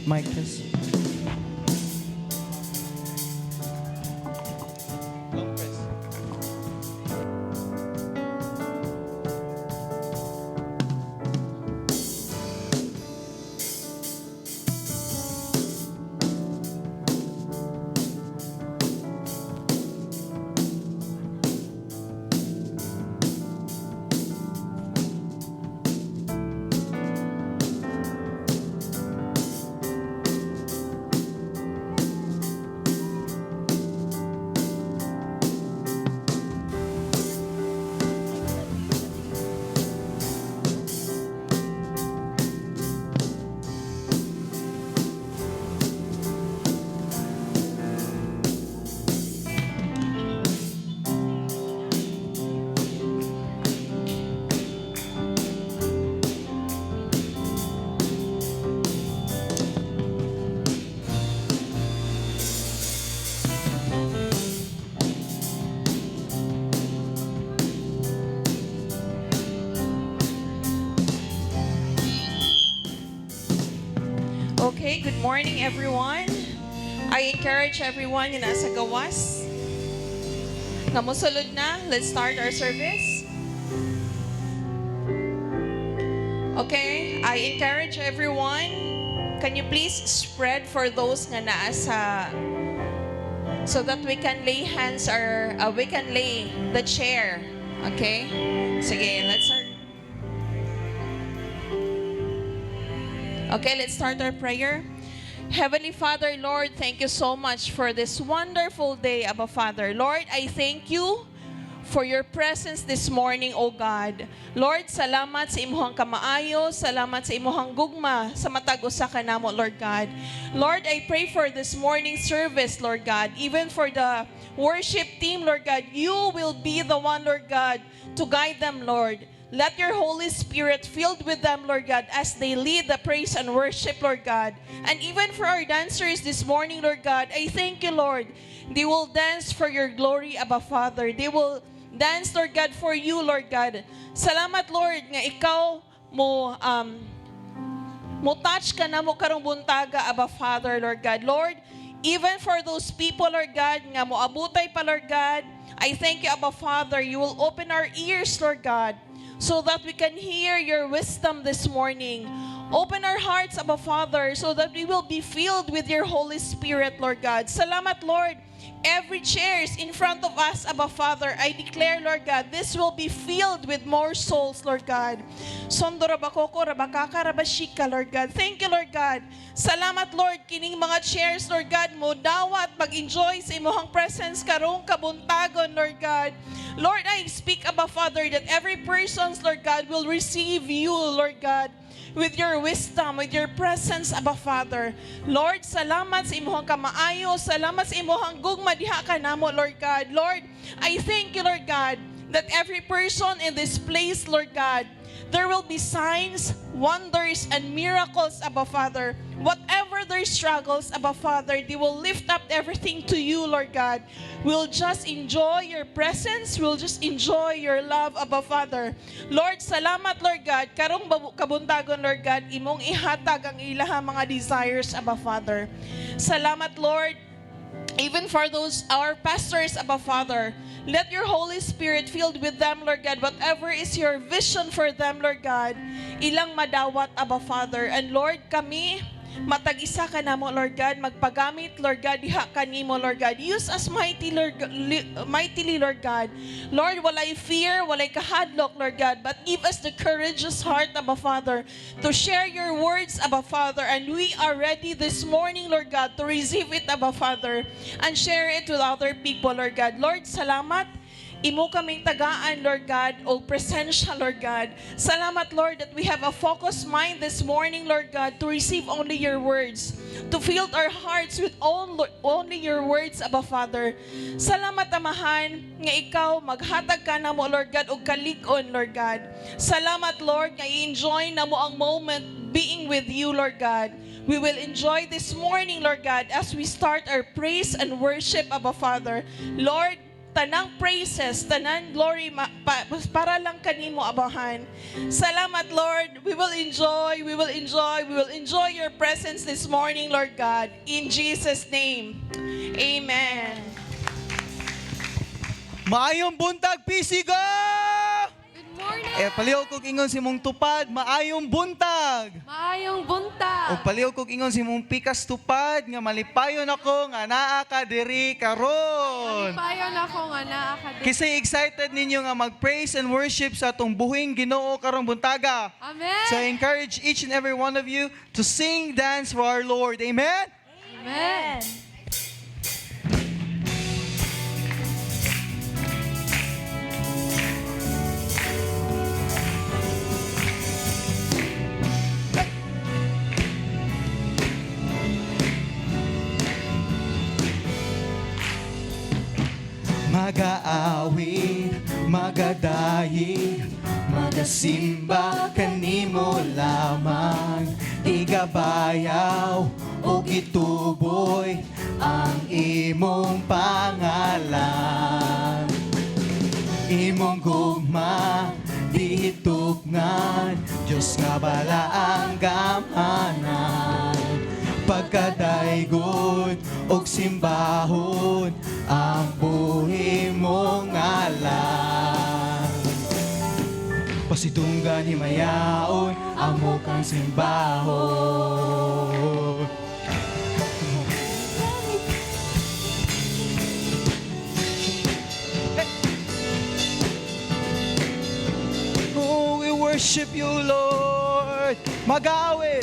Mic test. Long press. Okay, good morning everyone. I encourage everyone na nasa gawas na musulod na. Let's start our service. Okay, I encourage everyone. Can you please spread for those nga naasa so that we can lay hands or we can lay the chair. Okay? Sige, let's start. Okay, let's start our prayer. Heavenly Father, Lord, thank you so much for this wonderful day, Abba Father. Lord, I thank you for your presence this morning, O God. Lord, salamat sa imuhang kamaayo, salamat sa imuhang gugma sa matag usa ka namo, Lord God. Lord, I pray for this morning service, Lord God, even for the worship team, Lord God, you will be the one, Lord God, to guide them, Lord. Let your Holy Spirit filled with them, Lord God, as they lead the praise and worship, Lord God. And even for our dancers this morning, Lord God, I thank you, Lord. They will dance for your glory, Abba Father. They will dance, Lord God, for you, Lord God. Salamat, Lord, nga ikaw mo touch ka na mo karong buntaga, Abba Father, Lord God. Lord, even for those people, Lord God, nga mo abutay pa, Lord God, I thank you, Abba Father. You will open our ears, Lord God, so that we can hear your wisdom this morning. Open our hearts, Abba Father, so that we will be filled with your Holy Spirit, Lord God. Salamat, Lord. Every chair is in front of us, Abba Father. I declare, Lord God, this will be filled with more souls, Lord God. Sondorabakoko, rabakaka, rabashika, Lord God. Thank you, Lord God. Salamat, Lord, kining mga chairs, Lord God, mo dawat mag-enjoy sa imuhang presence karong kabuntagon, Lord God. Lord, I speak, Abba Father, that every person, Lord God, will receive you, Lord God, with your wisdom, with your presence, Abba Father. Lord, salamat sa imuhang kamaayo, salamat sa imuhang gugma diha ka namo, Lord God. Lord, I thank you, Lord God, that every person in this place, Lord God, there will be signs, wonders, and miracles, Abba Father. Whatever their struggles, Abba Father, they will lift up everything to you, Lord God. We'll just enjoy your presence. We'll just enjoy your love, Abba Father. Lord, salamat, Lord God. Karong kabuntagon, Lord God, imong ihatag ang ilaha mga desires, Abba Father. Salamat, Lord. Even for those, our pastors, Abba Father, let your Holy Spirit filled with them, Lord God, whatever is your vision for them, Lord God, ilang madawat, Abba Father. And Lord, kami, matag-isa ka na mo, Lord God, magpagamit, Lord God, diha ka nimo, Lord God. Use us mightily, Lord God. Lord, walay fear, walay kahadlok, Lord God, but give us the courageous heart, Abba Father, to share your words, Abba Father, and we are ready this morning, Lord God, to receive it, Abba Father, and share it with other people, Lord God. Lord, salamat. Imo kaming tagaan, Lord God, o presensya, Lord God. Salamat, Lord, that we have a focused mind this morning, Lord God, to receive only your words, to fill our hearts with only your words, Abba Father. Salamat, Amahan, nga ikaw maghatag ka na mo, Lord God, o kalig-on, Lord God. Salamat, Lord, nga i-enjoy na mo ang moment being with you, Lord God. We will enjoy this morning, Lord God, as we start our praise and worship, Abba Father. Lord, tanang praises, tanang glory para lang kanimo abahan. Salamat Lord. We will enjoy your presence this morning, Lord God. In Jesus' name. Amen. Maayong buntag, Pisigo! Good morning! Paliw kog ingon si mong tupad, maayong buntag! Maayong bunta! O paliw kog ingon si mong pikas tupad, nga malipayon ako, nga naa ka diri karon. Payon ako nga naa ka din. Kasi excited ninyo nga mag-praise and worship sa atong buhing Ginoo karong buntaga. Amen! So I encourage each and every one of you to sing, dance for our Lord. Amen? Amen! Mag-aawit, magadayi, magasimba kanimo lamang. Igabayaw o gituboy ang imong pangalan. Imong gugma, dihitugnan, Diyos nga bala ang gamhanan. Pagkadaygod og simbahon ang buhi mong ngalan. Pasitunggan himayaon amo kang simbahon. Oh, we worship you, Lord. Mag-awit.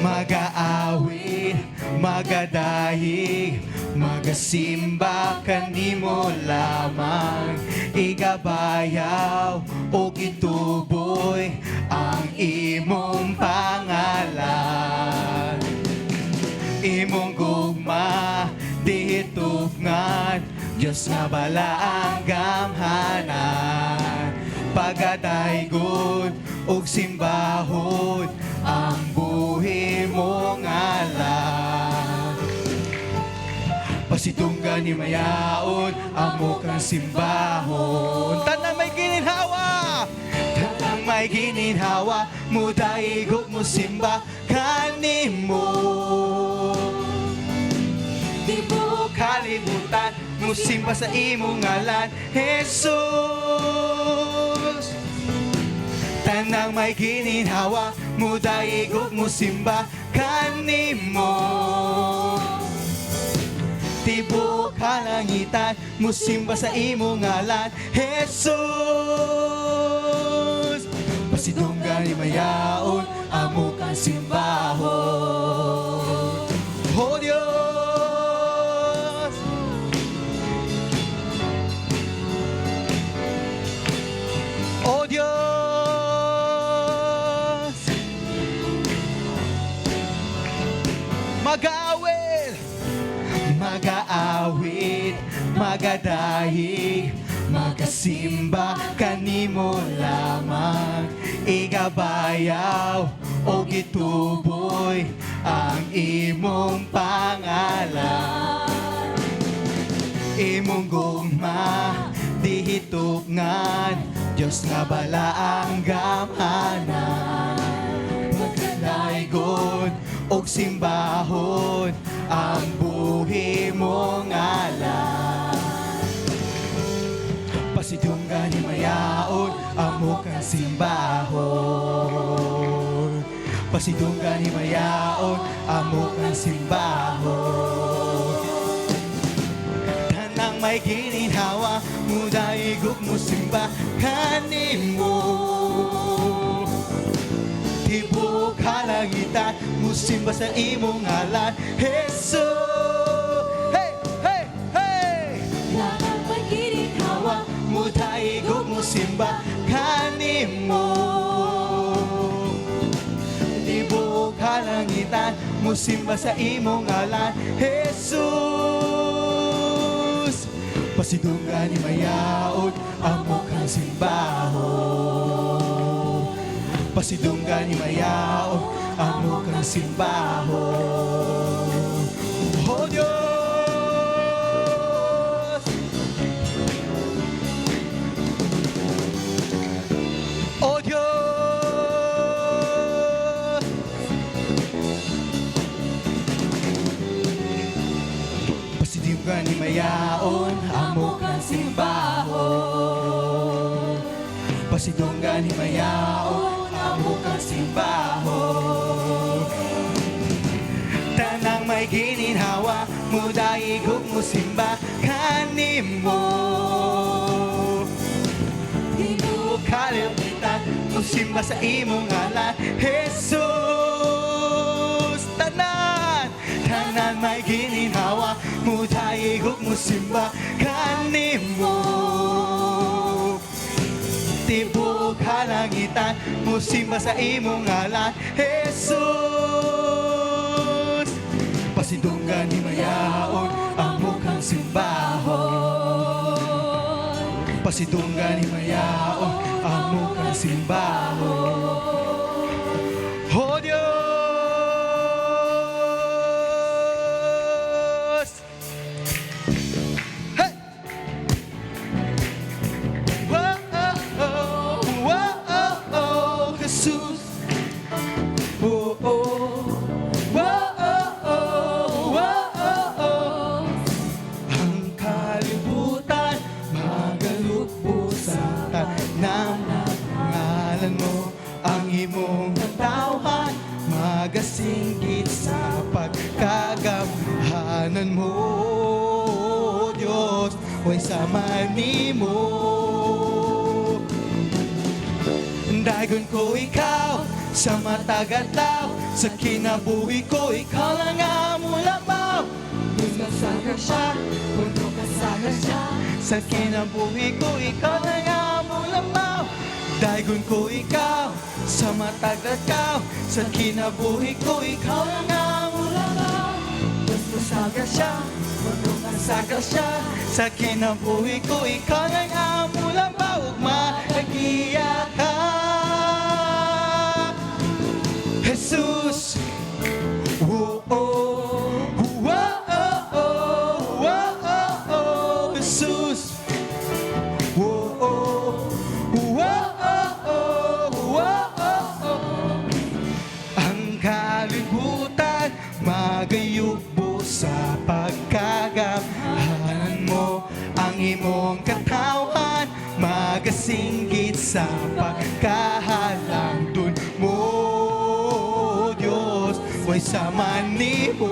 Mag-aawit, magadahi, magasimba kanimo lamang. Igabayaw o gituboy ang imong pangalan. Imong gugma, dihitugnan, Diyos nga bala ang gamhanan. Pagadaygon og simbahon ang buhi mong ngalan. Pasitunggan ni mayaon amo kang simbahon. Tanang may gininhawa, tanang may gininhawa, mudaigo mo simba kanimo. Di mo kalimutan, musimba sa imong ngalan, Jesus. Tanang may gininhawa, mudaigo musimba kanimo. Tibok kalangitan, musimba sa imong ngalan, Jesus. Pasidunggan ni mayaon, amo kang simbahon. Oh Diyos! Oh Diyos! Mag-aawit! Mag-aawit, magadahi, magasimba kanimo lamang. Igabayaw o gituboy ang imong pangalan. Imong gugma, dihitugnan, Diyos nga bala ang gamhanan. Magdalaygon og simbahon ang buhi mong ngalan. Pasidunggan ni mayaon amo kang simbahon. Pasidunggan ni mayaon amo kang simbahon. Tanang may gininhawa, mudaigo mo simba kanimo. Tibok kalangitan, musimba sa imong ngalan, Jesus. Hey, hey, hey! Tanang may gininhawa, Mudaigo musimba kanimo. Tibok kalangitan, musimba sa imong ngalan, Jesus. Pasidunggan ni mayaon, amo kang simbahon. Pasidunggan ni mayaon, amo kang simbahon. Oh Diyos! pasidunggan himayao, amo kang simbaho. Tanang may gininhawa, mudaigog mo simba kanimo. Di mo kalimutan, musimba sa imong ngalan, Jesus. Tanan may gininhawa, mudaigog mo simba kanimo. Tibuok kalangitan, musimba sa imong ngalan, Jesus. Pasidunggan himayaon, amo kang simbahon. Pasidunggan himayaon, amo kang simbahon. Oh Diyos! Hey! Whoa, Jesus. Ang kalibutan, magalugbo sa tanang ngalan mo. Ang imong katawhan, magasinggit sa pagkagamhanan mo, Diyos. Way sama nimo. Dagon ko ikaw, sa matagatlaw, sa kinabuhi ko, ikaw lang ang mulabaw. Puno sa grasya, puno ka sa grasya, sa kinabuhi ko, ikaw lang ang mulabaw. Dagon ko ikaw, sa matagatlaw, sa kinabuhi ko, ikaw lang ang mulabaw. Puno sa grasya, puno ka sa grasya, sa kinabuhi ko, ikaw lang ang mulabaw. Maagiya ka, Jesus. Whoa, oh, Jesus. Whoa, ang kalibutan, magayugbo sa pagkagamhanan mo. Ang imong katawan, magasinggit sa pagkahalangdon mo, Diyos. Way sama nimo.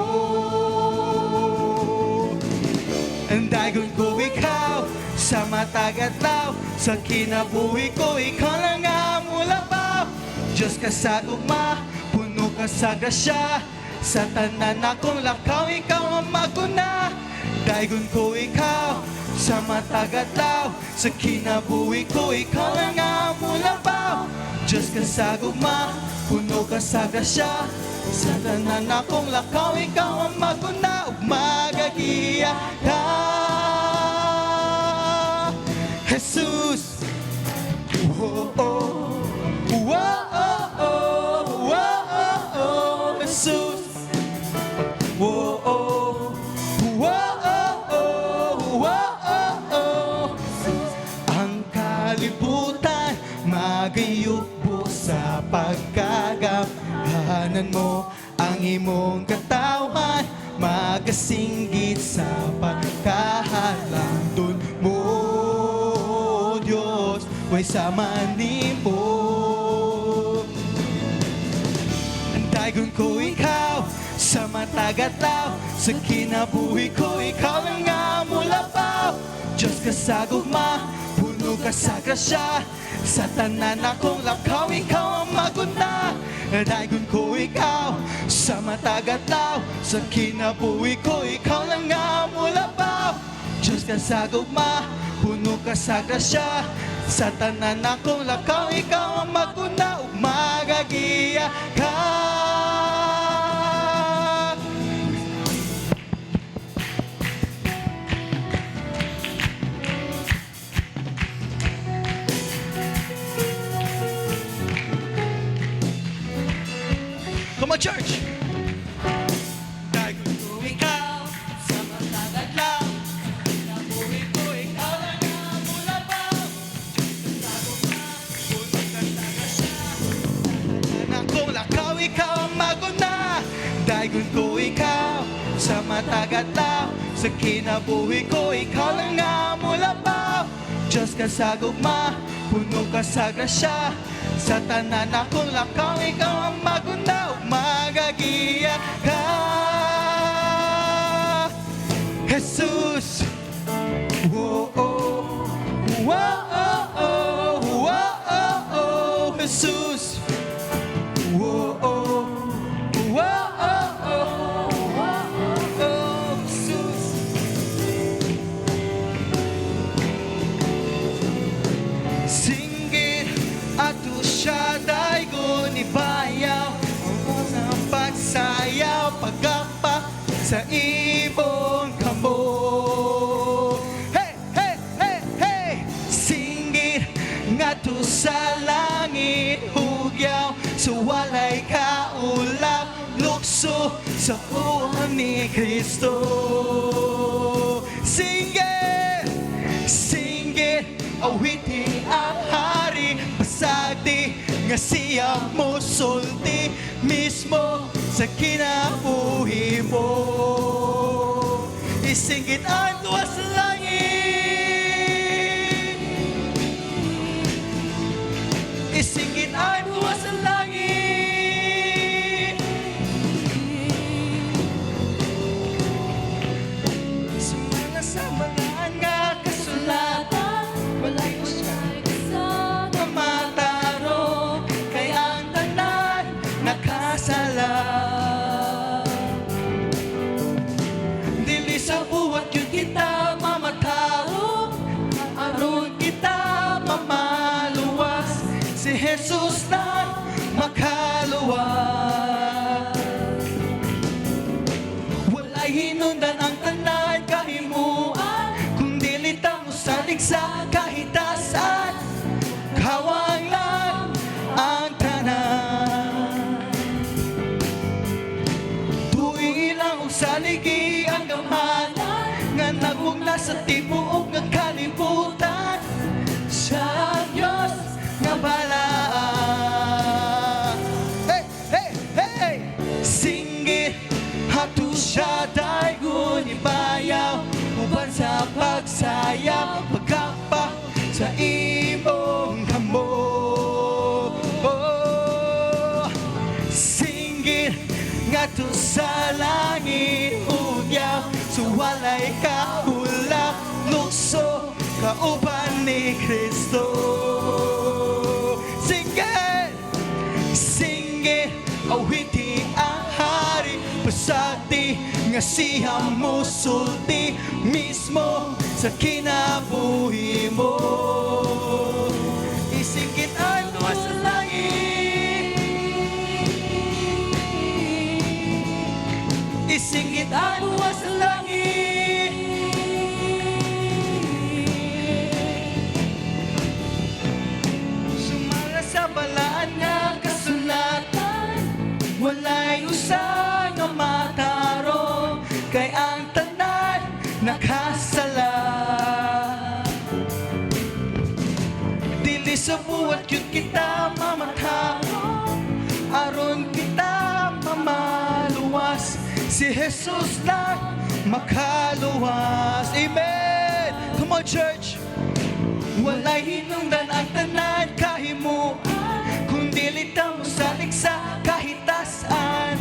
Ang dagon ko ikaw, sa matagatlaw, sa kinabuhi ko, ikaw lang ang mulabaw. Diyos ka sa ugma, puno ka sa grasya, sa tanan akong lakaw, ikaw ang maguna. Dagon ko ikaw, sa matagatlaw, sa kinabuhi ko, ikaw lang ang mulabaw. Diyos ka sa ugma, puno ka sa grasya, sa tanan akong lakaw, ikaw ang maguna. Ug magagiya ka, Jesus. Oh, oh, Jesus. Oh, oh, ang kalibutan, magayugbo sa pagkagamhanan mo. Ang imong katawan, magasinggit sa pagkahalangdon mo, Diyos. Way sama nimo. Ang dagon ko ikaw, sa matagatlaw, sa kinabuhi ko, ikaw lang ang mulabaw. Diyos ka sa gugma, puno ka sa grasya, sa tanan akong lakaw, ikaw ang maguna. Dagon ko ikaw, sa matagatlaw, sa kinabuhi ko, ikaw lang ang mulabaw. Diyos ka sa gugma, puno ka sa grasya, sa tanan akong lakaw, ikaw ang maguna. Ug magagiya ka. Come on, church! Dagon ko ikaw, sa matagatlaw, sa kinabuhi ko, ikaw lang ang mulabaw. Diyos ka sa gugma, puno ka sa grasya, sa tanan akong lakaw, ikaw ang maguna. Dagon ko ikaw, sa matagatlaw, sa kinabuhi ko, ikaw lang ang mulabaw. Diyos ka sa gugma, puno ka sa grasya. Sa tanan akong lakaw, ikaw ang magunaw, magagiyak ka. Jesus, oh oh, oh oh, oh oh, Jesus, oh oh, oh oh, Jesus. Singgit ato siya daygon ibayaw, ang pagsayaw, pagkapak sa ibon kamo. Hey, hey, hey, hey! Singgit ngadto sa langit, hugyaw sa walay kaulap, lukso sa uwan ni Kristo. Singgit, singgit, awiti ang hari, pasagdi nga siya mo sulti mismo sa kinabuhi mo. Isinggit ang tuwa sa langit, isinggit ang tuwa sa langit. Sumala sa mga nga kasulatan, walay mo siya matarong, kay ang tanan nakasala. Dili sa buhat yun kita mamataro, aron kita mamaluwas, si Jesus na makaluwas. Walay hinundan ang tanan kahimuan, kung dili ta mo salig sa kahitasan. Kawang lang ang tanan, tuwi lang og saligi ang gamhanan, nga nagmugna sa tibuok nga kalibutan. Siya ang Diyos nga balaan. Hey, hey, hey! Singgit hatu siya daygon ibayaw, uban sa pagsayaw, pagkapak sa imong kamo. Oh, singgit ngadto sa langit, hugyaw sa walay kaulap, lukso kauban ni Kristo. Singgit, singgit, awiti ang hari, pasagdi nga siya mo sulti mismo sa kinabuhi mo. Isinggit ang tuwa sa langit, isinggit ang tuwa sa langit. Sumala sa balaan nga kasulatan, walay usa nga matarong, kay ang tanan nakasala. Dili sa buhat yun kita mamataro, aron kita mamaluwas, si Jesus lang makaluwas. Amen! Come on, church! Walay hinungdan ang tanan kahimuan, kung dili ta mo salig sa kahitasan.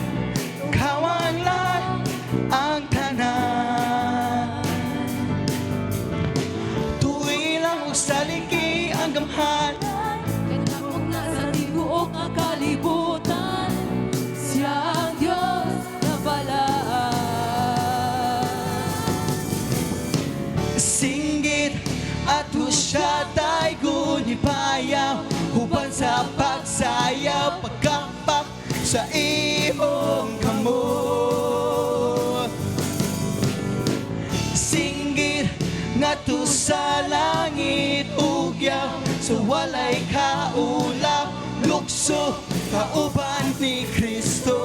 Kawang lang ang tanan, tuwi lang og saligi ang gamhanan, Kanamog na sa tibuok ang kalibutan, siya ang Diyos na balaan. singgit ato siya daygon ibayaw, uban sa pagsayaw, pagkapak sa imong kamo. Singgit ngadto sa langit, ugyaw sa walay kaulap, lukso kauban ni Kristo.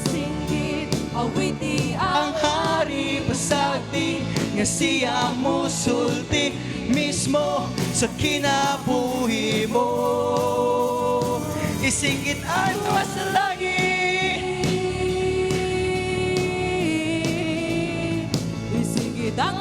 Singgit, awiti Ang hari pasagdi nga siya mo sulti mismo sa kinabuhi mo. Isinggit ang tuwa sa langit, Isinggit ang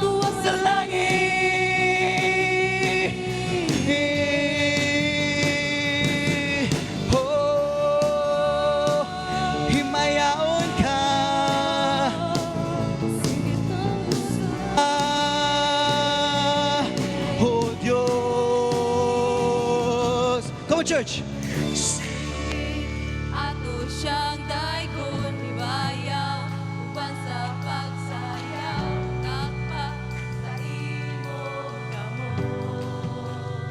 church. Ato siyang daikon ibayaw, uban sa pagsayaw, takpa sa imo kamot.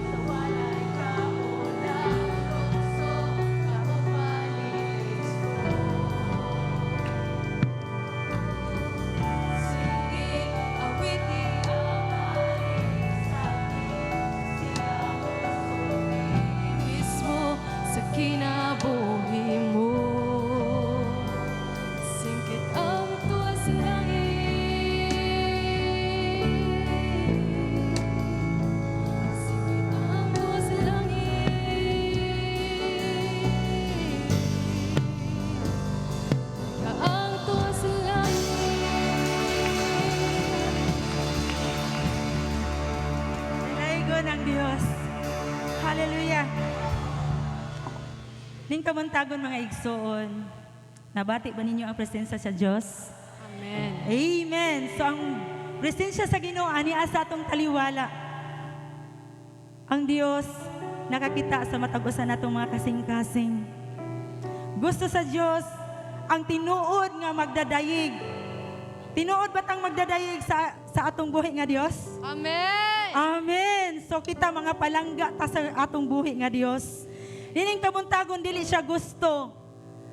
Sa walay kaulang, tukso kapapanis ko. Sige, awiti mismo sa kinabuhi mo. Singkit ang tuwa sa langit. Singkit ang tuwa sa langit. Ang tuwa sa langit. Naigo ng Diyos. Hallelujah. Ning kamuntagon mga igsoon. Nabati ba ninyo ang presensya sa Diyos? Amen. Amen. So ang presensya sa Ginoo ani asa atong taliwala. Ang Dios nakakita sa matag-usan natong mga kasing-kasing. Gusto sa Dios ang tinuod nga magdadayig. Tinuod batang magdadayig sa atong buhi nga Dios? Amen. Amen. So kita mga palangga ta sa atong buhi nga Dios. Dining kabuntagon dili siya gusto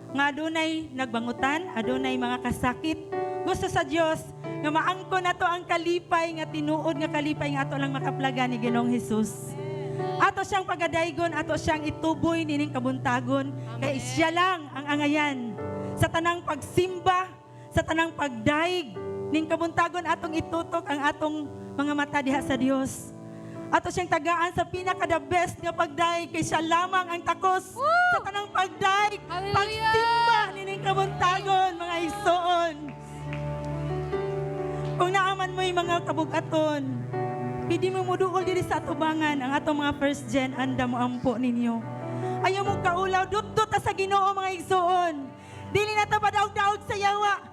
nga adunay nagbangutan, adunay mga kasakit. Gusto sa Dios nga maangkon nato ang kalipay nga tinuod nga kalipay nga ato lang makaplagan ni Ginoong Hesus. Ato siyang pagadaygon, ato siyang ituboy nining kabuntagon. Kay siya lang ang angayan sa tanang pagsimba, sa tanang pagdaig ning kabuntagon atong itutok ang atong mga mata diha sa Dios. Ato siyang tagaan sa pinaka-the best nga pagdaig kay siya lamang ang takos sa tanang pagdaig, Hallelujah! pagsimba nining kabuntagon mga igsoon. Kung naaman mo yung mga kabugaton, hindi mo muduol diri sa atubangan ang atong mga first gen, anda mo ampo ninyo. Ayaw mo kaulaw, dudot sa Ginoo mga igsoon. Dili na ta padaog-daog sa yawa.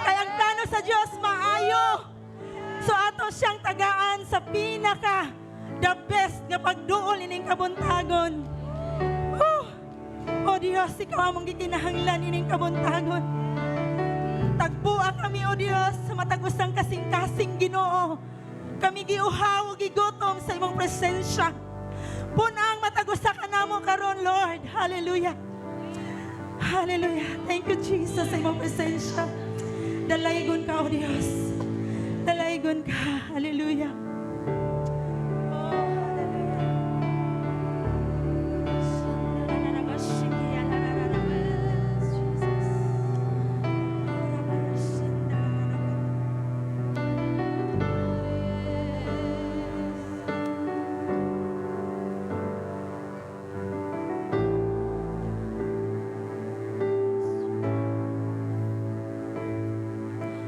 Kaya ang plano sa Diyos maayo. So ato siyang tagaan sa pinaka the best nga pagduol ining kabuntagon. O Diyos, ikaw among gikinahanglan ining kabuntagon. Tagbuan kami, O Diyos, sa matag-usang kasing-kasing Ginoo. Kami giuhaw, gigutom sa imong presensya. Punang matag-usa ka namo karon, Lord. Hallelujah. Hallelujah. Thank you, Jesus, sa imong presensya. Dalaygon ka, O Diyos. Dalaygon ka. Hallelujah.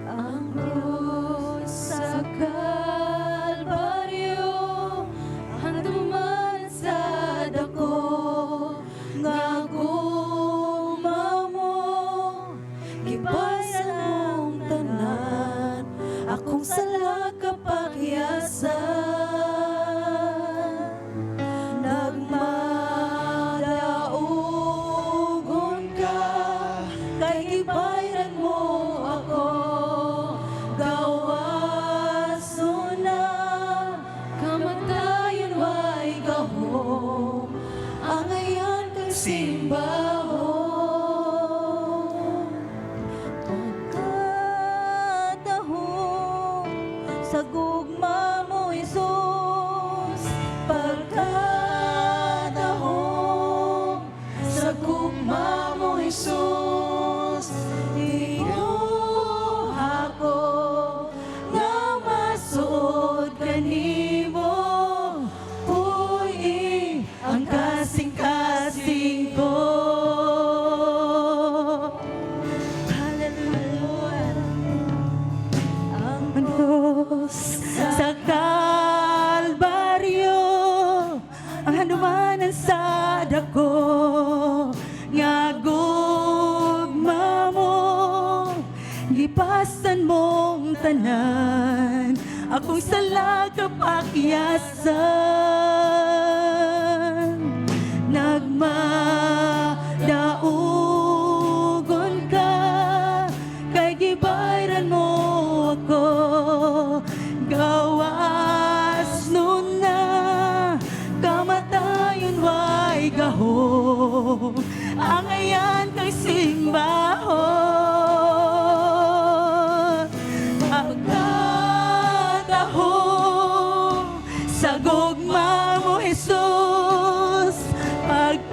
Ang Diyos sa Lipasan mong tanan, akong sala kapakyasan. Nagmadaugon ka, kay gibayran mo ako. Gawas nun na, kamatayon way gahom. Ang ayan kay simbahon. Pagkatahong sa gugma mo, Jesus. Pagkatahong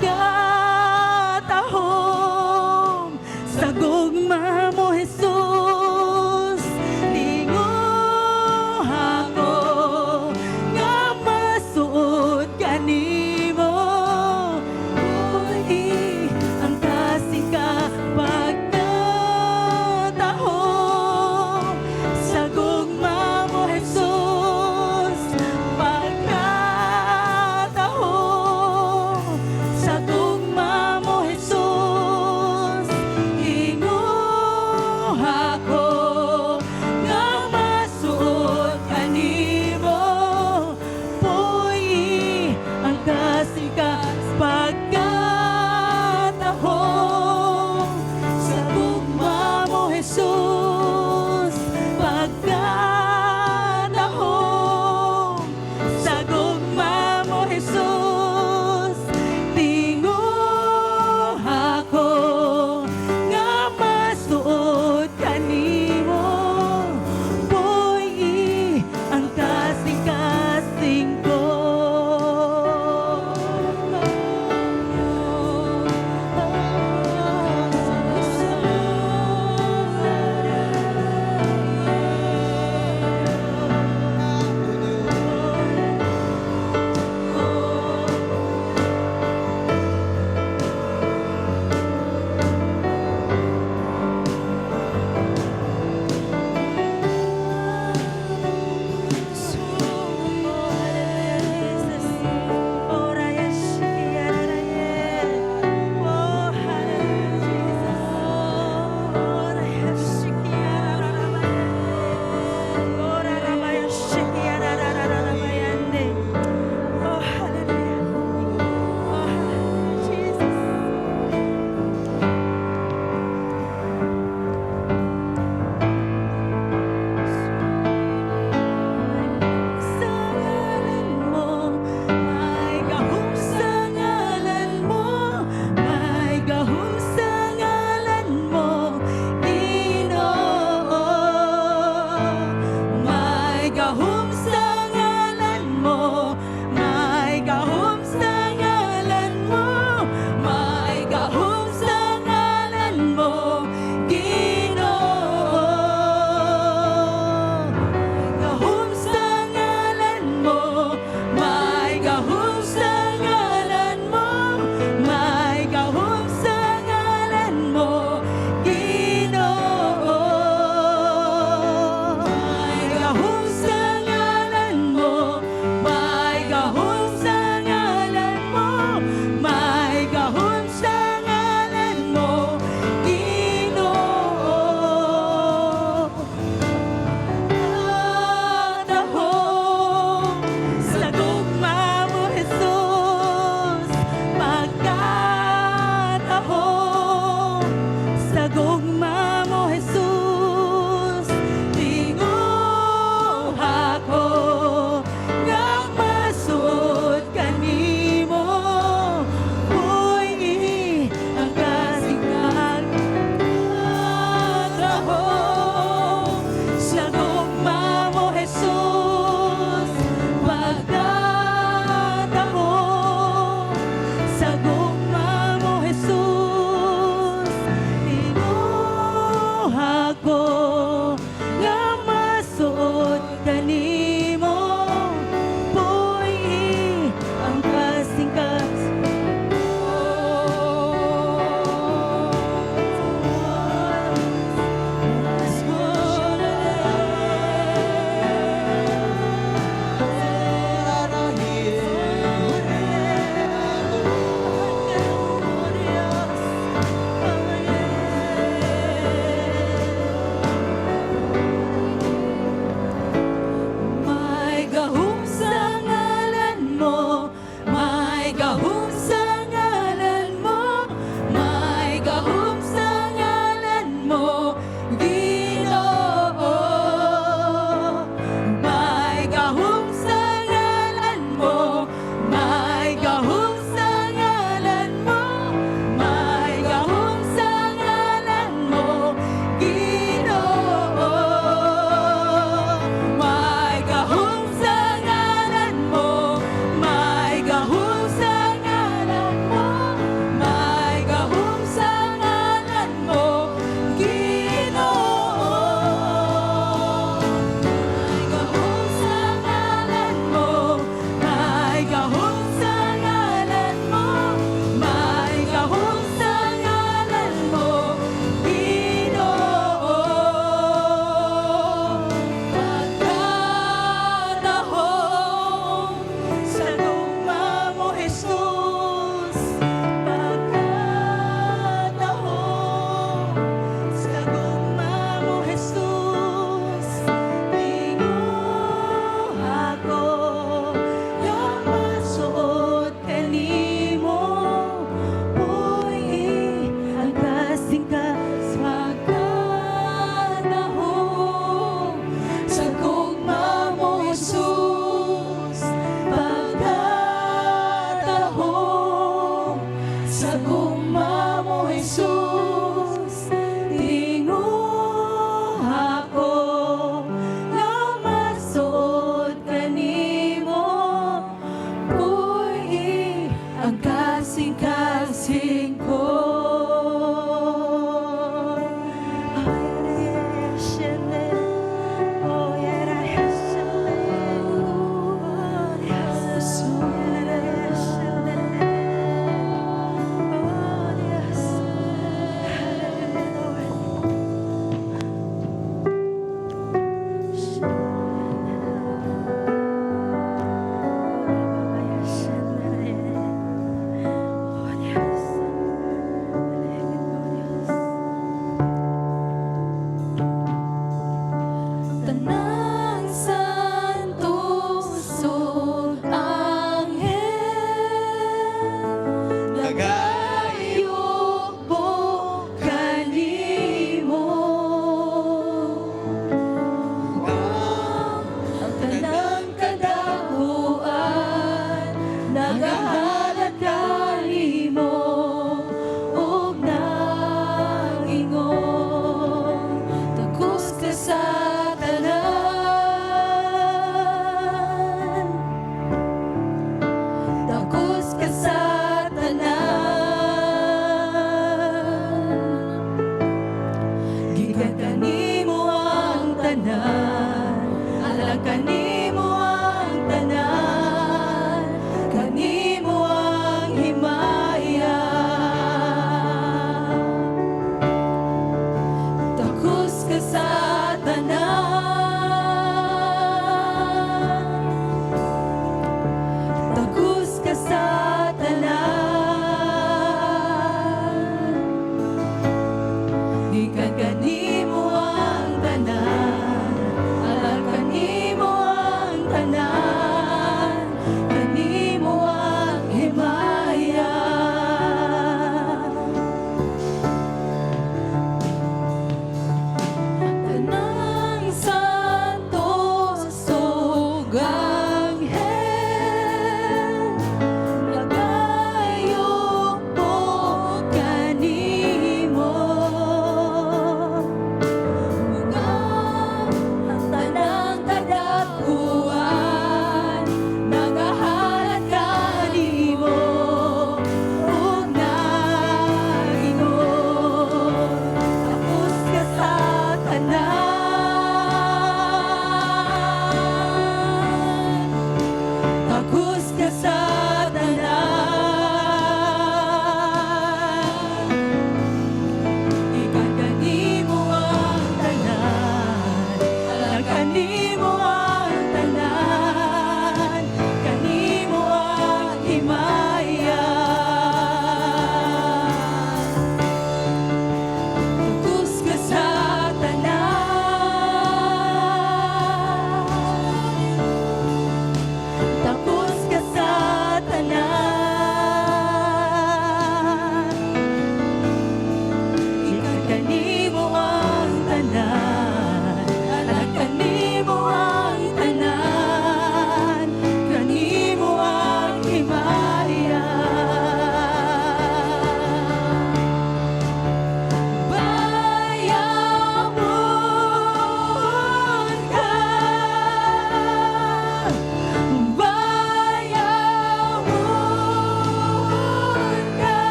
sa gugma mo, Jesus. Lingon ako nga masuot kanimo. Uy, ang kasing pagkatahong sa gugma mo, Jesus. Pagkatahong sa gugma mo, Jesus. Ingon ako nga masuot kanimo. Uy, ang kasing pagkatahong sa gugma mo, Jesus. Pagkatahong sa gugma mo, Jesus. Tinguh ako nga masuot kanimo. Boy, ang kasing-kasing ko.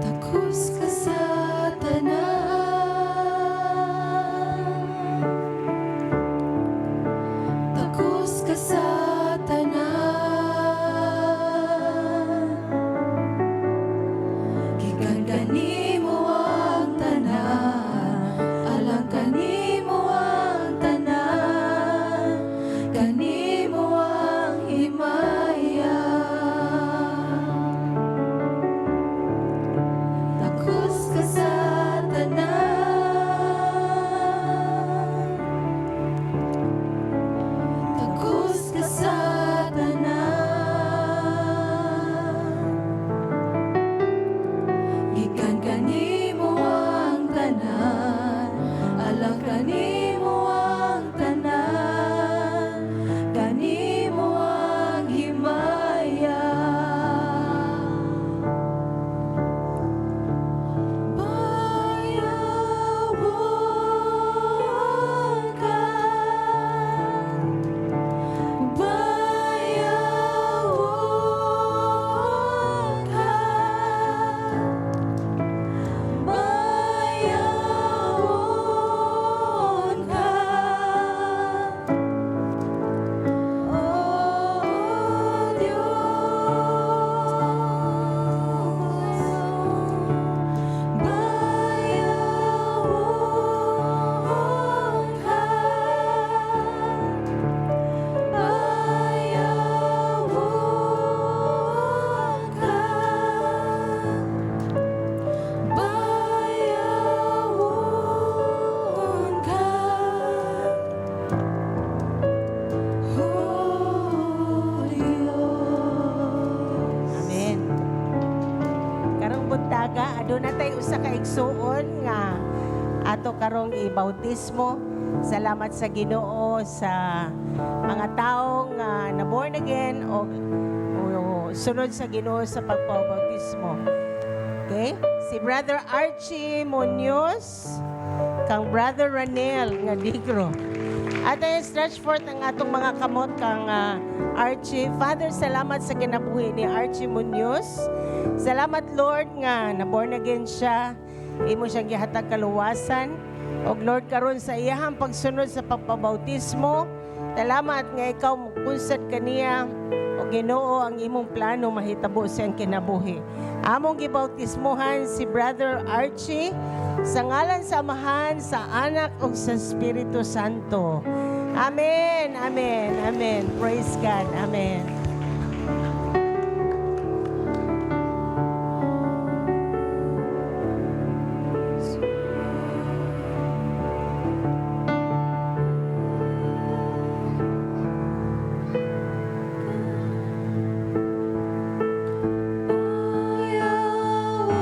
Takos ka sa tanan, takos ka sa tanan, gikan kanimo ang tanan, alang kanimo ang tanan, kanimo ang himaya. Takos ka sa tanan, takos ka sa tanan, gikan kanimo ang tanan, alang kanimo ang tanan, kanimo ang himaya. Bayawon ka, bayawon ka, bayawon ka, oh Diyos. Bayawon ka, bayawon ka, bayawon ka, oh Diyos. Amen. Karong buntaga aduna tay usa ka igsuon nga ato karong ibautismo. Salamat sa Ginoo sa mga tawo nga na born again o sunod sa Ginoo sa pagpabautismo. Okay? Si Brother Archie Munoz kang Brother Ranel nga Digro. At stretch forth ang atong mga kamot kang Archie. Father, salamat sa kinabuhi ni Archie Munoz. Salamat, Lord, nga na-born again siya. Imo siyang gihatag kaluwasan. O Lord, karon sa iyahang pagsunod sa pagpabautismo, salamat nga ikaw mukunsad kaniya o Ginoo ang imong plano mahitabo sa iyang kinabuhi. Among gibautismohan si Brother Archie sa ngalan sa Amahan, sa Anak ug sa Espiritu Santo. Amen, amen, amen. Praise God, amen. Bayawon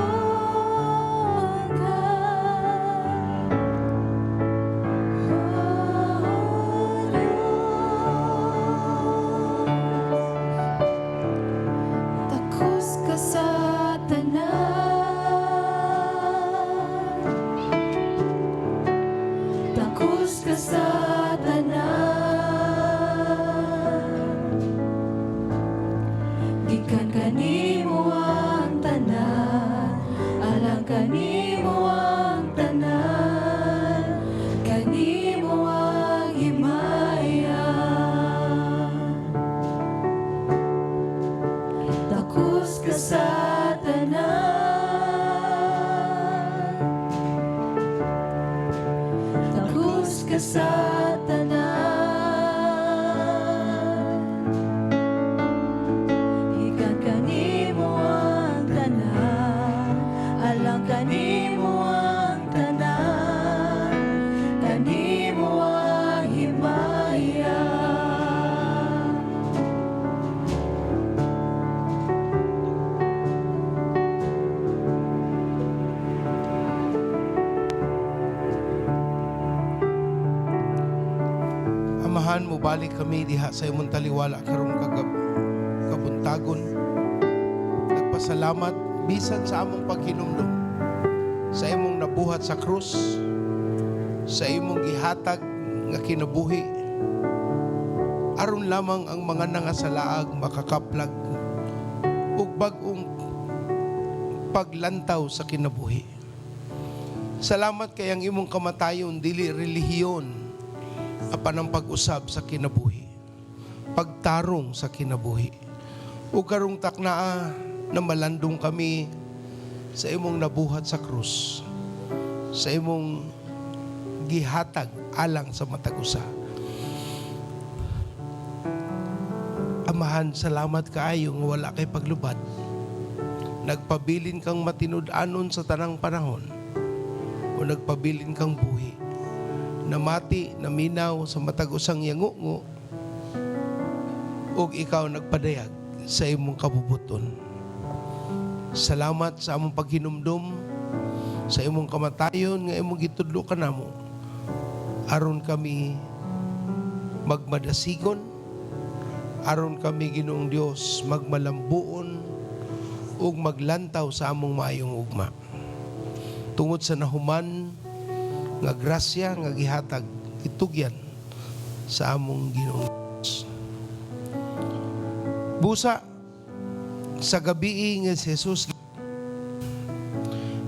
ka, oh Diyos. Amahan mo balik kami diha sa imong taliwala karong kabuntagon. Nagpasalamat bisan sa among paghinumdum, sa imong nabuhat sa krus, sa imong gihatag nga kinabuhi, aron lamang ang mga nangasalaag makakaplag ug bag-ong paglantaw sa kinabuhi. Salamat kay ang imong kamatayon dili relihiyon apan ang pag-usab sa kinabuhi, pagtarong sa kinabuhi. Ug karong taknaa na malandong kami sa imong nabuhat sa krus, sa imong gihatag alang sa matag usa. Amahan, salamat kaayo nga wala kay paglubad. Nagpabilin kang matinud-anon sa tanang panahon, o nagpabilin kang buhi, namati, naminaw sa matag usang yangungo, ug ikaw nagpadayag sa imong kabubuton. Salamat sa among paghinumdum, sa imong kamatayon nga imong gitudlo kanamo, aron kami magmadasigon, aron kami Ginoong Dios magmalambuon ug maglantaw sa among maayong ugma. Tungod sa nahuman nga grasya nga gihatag itugyan sa among Ginoong Dios. Busa sa gabi nga si Jesus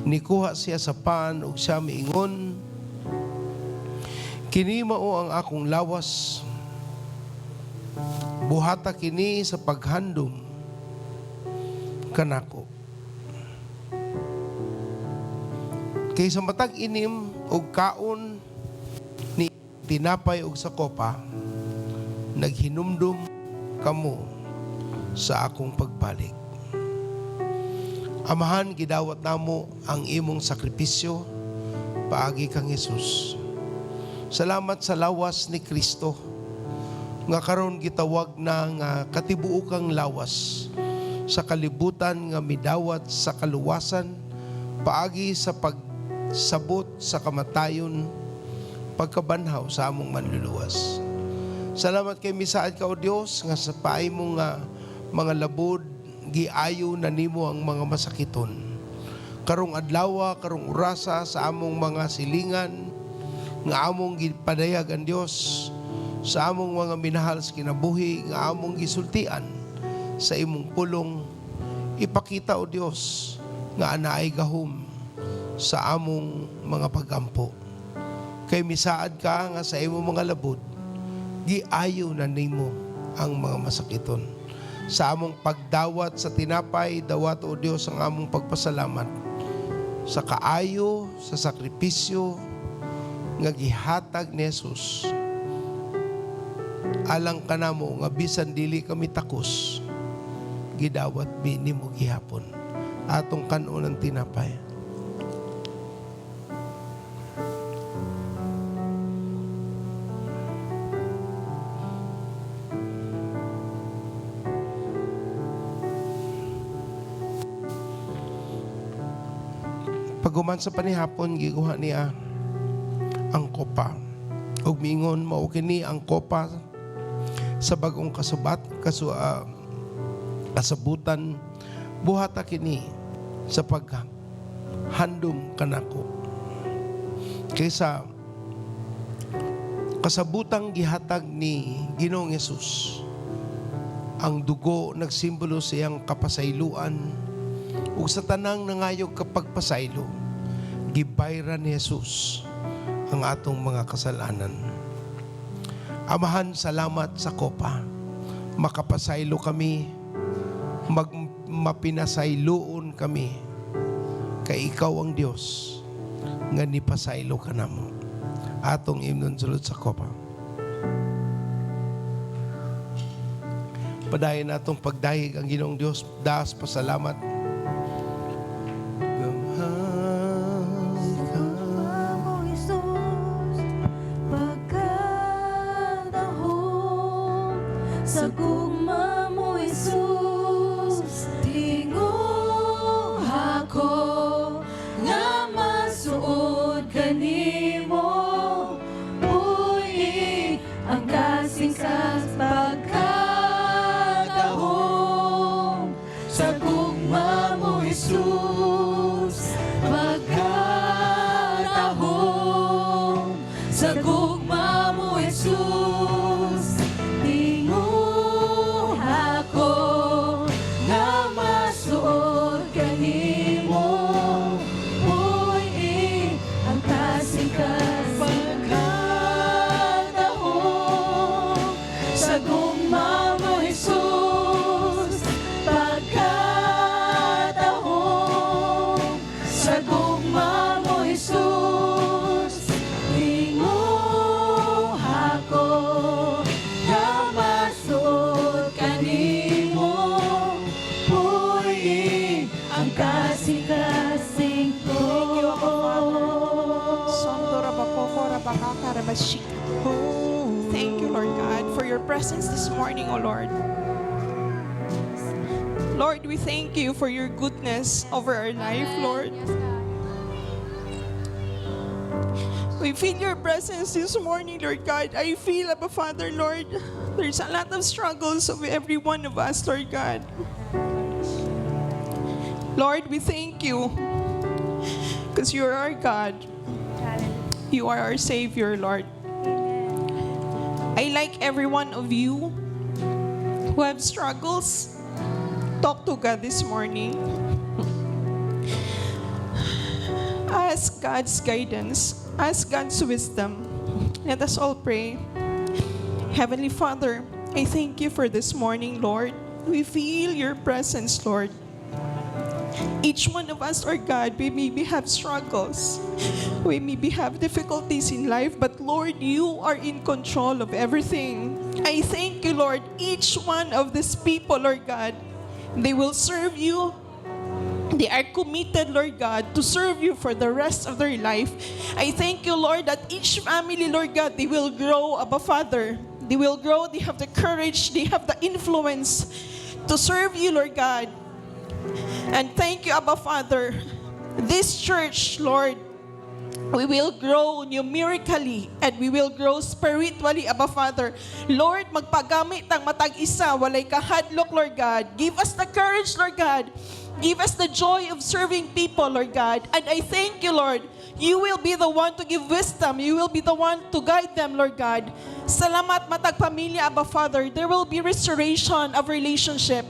nikuha siya sa pan ug siya miingon, kini mao ang akong lawas, buhata kini sa paghandom kanako. Kay sa matag inim og kaon ni tinapay og sa kopa, naghinumdum kamo sa akong pagbalik. Amahan, gidawat namo ang imong sakripisyo paagi kang Jesus. Salamat sa lawas ni Kristo nga karon gitawag na nga katibuokang lawas sa kalibutan nga midawat sa kaluwasan paagi sa pagsabot sa kamatayon, pagkabanhaw sa among manluluwas. Salamat kay misaad ka o Dios nga sa paay mo nga mga labod giayo na nimo ang mga masakiton. Karong adlaw, karong urasa sa among mga silingan nga among gipadayag ang Dios sa among mga minahal sa kinabuhi nga among gisultian sa imong pulong. Ipakita o Dios nga anaay gahom sa among mga pagampo. Kay misaad ka nga sa imong mga labod giayo na nimo ang mga masakiton. Sa among pagdawat sa tinapay, dawat o Dios ang among pagpasalamat sa kaayo, sa sakripisyo nga gihatag ni Jesus. Alang kanamo nga bisan dili kami takos, gidawat nimo gihapon atong kanon ng tinapay. Paguman sa panihapon, giguha niya ang kopa. Ug miingon, mao kini ang kopa sa bagong kasabutan, buhata kini sa paghandom kanako. Kaysa kasabutang gihatag ni Ginoong Hesus, ang dugo nagsimbolo sa iyang kapasayloan, ug sa tanang nangayog kapagpasaylo, gibayran ni Jesus ang atong mga kasalanan. Amahan, salamat sa kopa. Makapasaylo kami, mapinasayloon kami, kay ikaw ang Dios nga nipasaylo ka namo. Atong imnon sulod sa kopa. Padayon natong pagdahig ang Ginoong Dios, daas pasalamat. Sa gugma mo, Jesus, tingog ako nga masuod kanimo, buhi ang singkat pagkatahong sa gugma mo, Jesus. Pagkatahong sa gugma mo, Jesus. Tinguha ko nga masuod kanimo. Uy, ang kasingkas pagkatahong sa gugma mo, Jesus. Pagkatahong sa gugma mo, Jesus. Tinguha ko nga masuod kanimo. Uy, ang kasing-kasing ko. Thank you, Lord God, for your presence this morning, O Lord. Lord, we thank you for your goodness over our life, Lord. We feel your presence this morning, Lord God. I feel, Abba Father, Lord, there's a lot of struggles of every one of us, Lord God. Lord, we thank you because you are our God. You are our Savior, Lord. I like every one of you who have struggles. Talk to God this morning. Ask God's guidance. Ask God's wisdom. Let us all pray. Heavenly Father, I thank you for this morning, Lord. We feel your presence, Lord. Each one of us, Lord God, we maybe have struggles. We maybe have difficulties in life, but Lord, you are in control of everything. I thank you, Lord. Each one of these people, Lord God, they will serve you. They are committed, Lord God, to serve you for the rest of their life. I thank you, Lord, that each family, Lord God, they will grow, Abba Father. They will grow, they have the courage, they have the influence to serve you, Lord God. And thank you, Abba Father. This church, Lord, we will grow numerically and we will grow spiritually, Abba Father. Lord, magpagamit ang matag isa, walay kahadlok, Lord God. Give us the courage, Lord God. Give us the joy of serving people, Lord God. And I thank you, Lord. You will be the one to give wisdom. You will be the one to guide them, Lord God. Salamat matag pamilya, Abba Father. There will be restoration of relationship.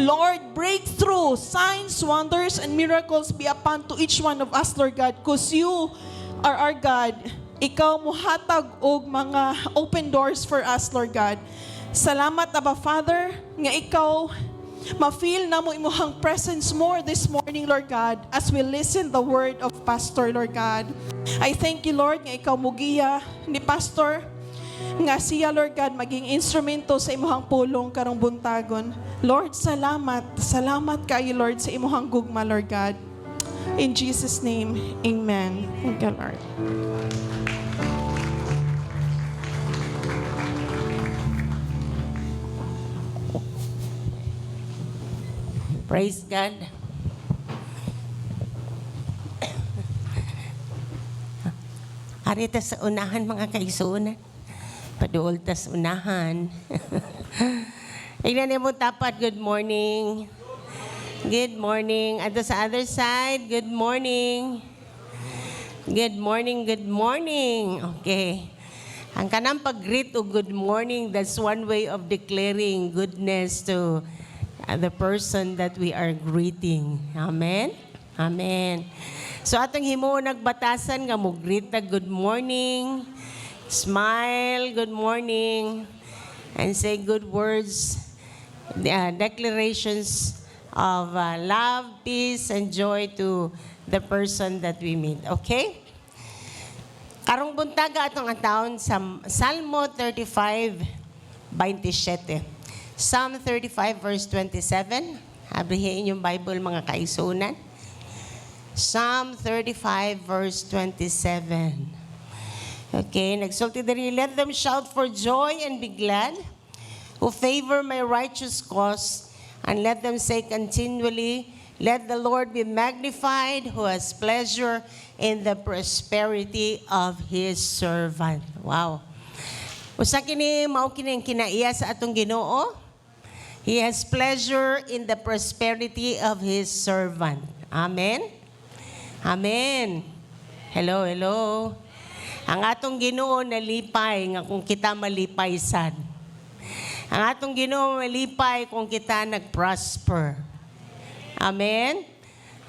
Lord, breakthrough, signs, wonders, and miracles be upon to each one of us, Lord God, because you are our God. Ikaw muhatag og mga open doors for us, Lord God. Salamat, Abba Father, nga ikaw ma-feel na mo imuhang presence more this morning, Lord God, as we listen the word of Pastor, Lord God. I thank you, Lord, nga ikaw mugiya ni Pastor, nga siya, Lord God, maging instrumento sa imuhang pulong karong buntagon. Lord, salamat. Salamat kayo, Lord, sa imuhang gugma, Lord God. In Jesus' name, amen. Thank you, Lord. Praise God. Arita sa unahan, mga kaigsuonan. Paduol ta sa unahan. Tignan mo tapat, good morning. Good morning. At sa other side, good morning. Good morning, good morning. Okay. Ang kanang pag-greet o good morning, that's one way of declaring goodness to the person that we are greeting. Amen? Amen. So atong himo nagbatasan nga mo greet na good morning, smile, good morning, and say good words, declarations of love, peace, and joy to the person that we meet. Okay? Karong buntaga atong atawon sa Salmo 35:27. Psalm 35 verse 27. Abrihin yung Bible, mga kaisunan. Psalm 35 verse 27. Okay, nagsulti diri, let them shout for joy and be glad, who favor my righteous cause, and let them say continually, let the Lord be magnified, who has pleasure in the prosperity of His servant. Wow. Usa kini mao kini ang kinaiya sa atong Ginoo. He has pleasure in the prosperity of His servant. Amen? Amen. Hello, hello. Ang atong Ginoo nalipay nga kung kita malipay sad. Ang atong Ginoo malipay kung kita nag-prosper. Amen?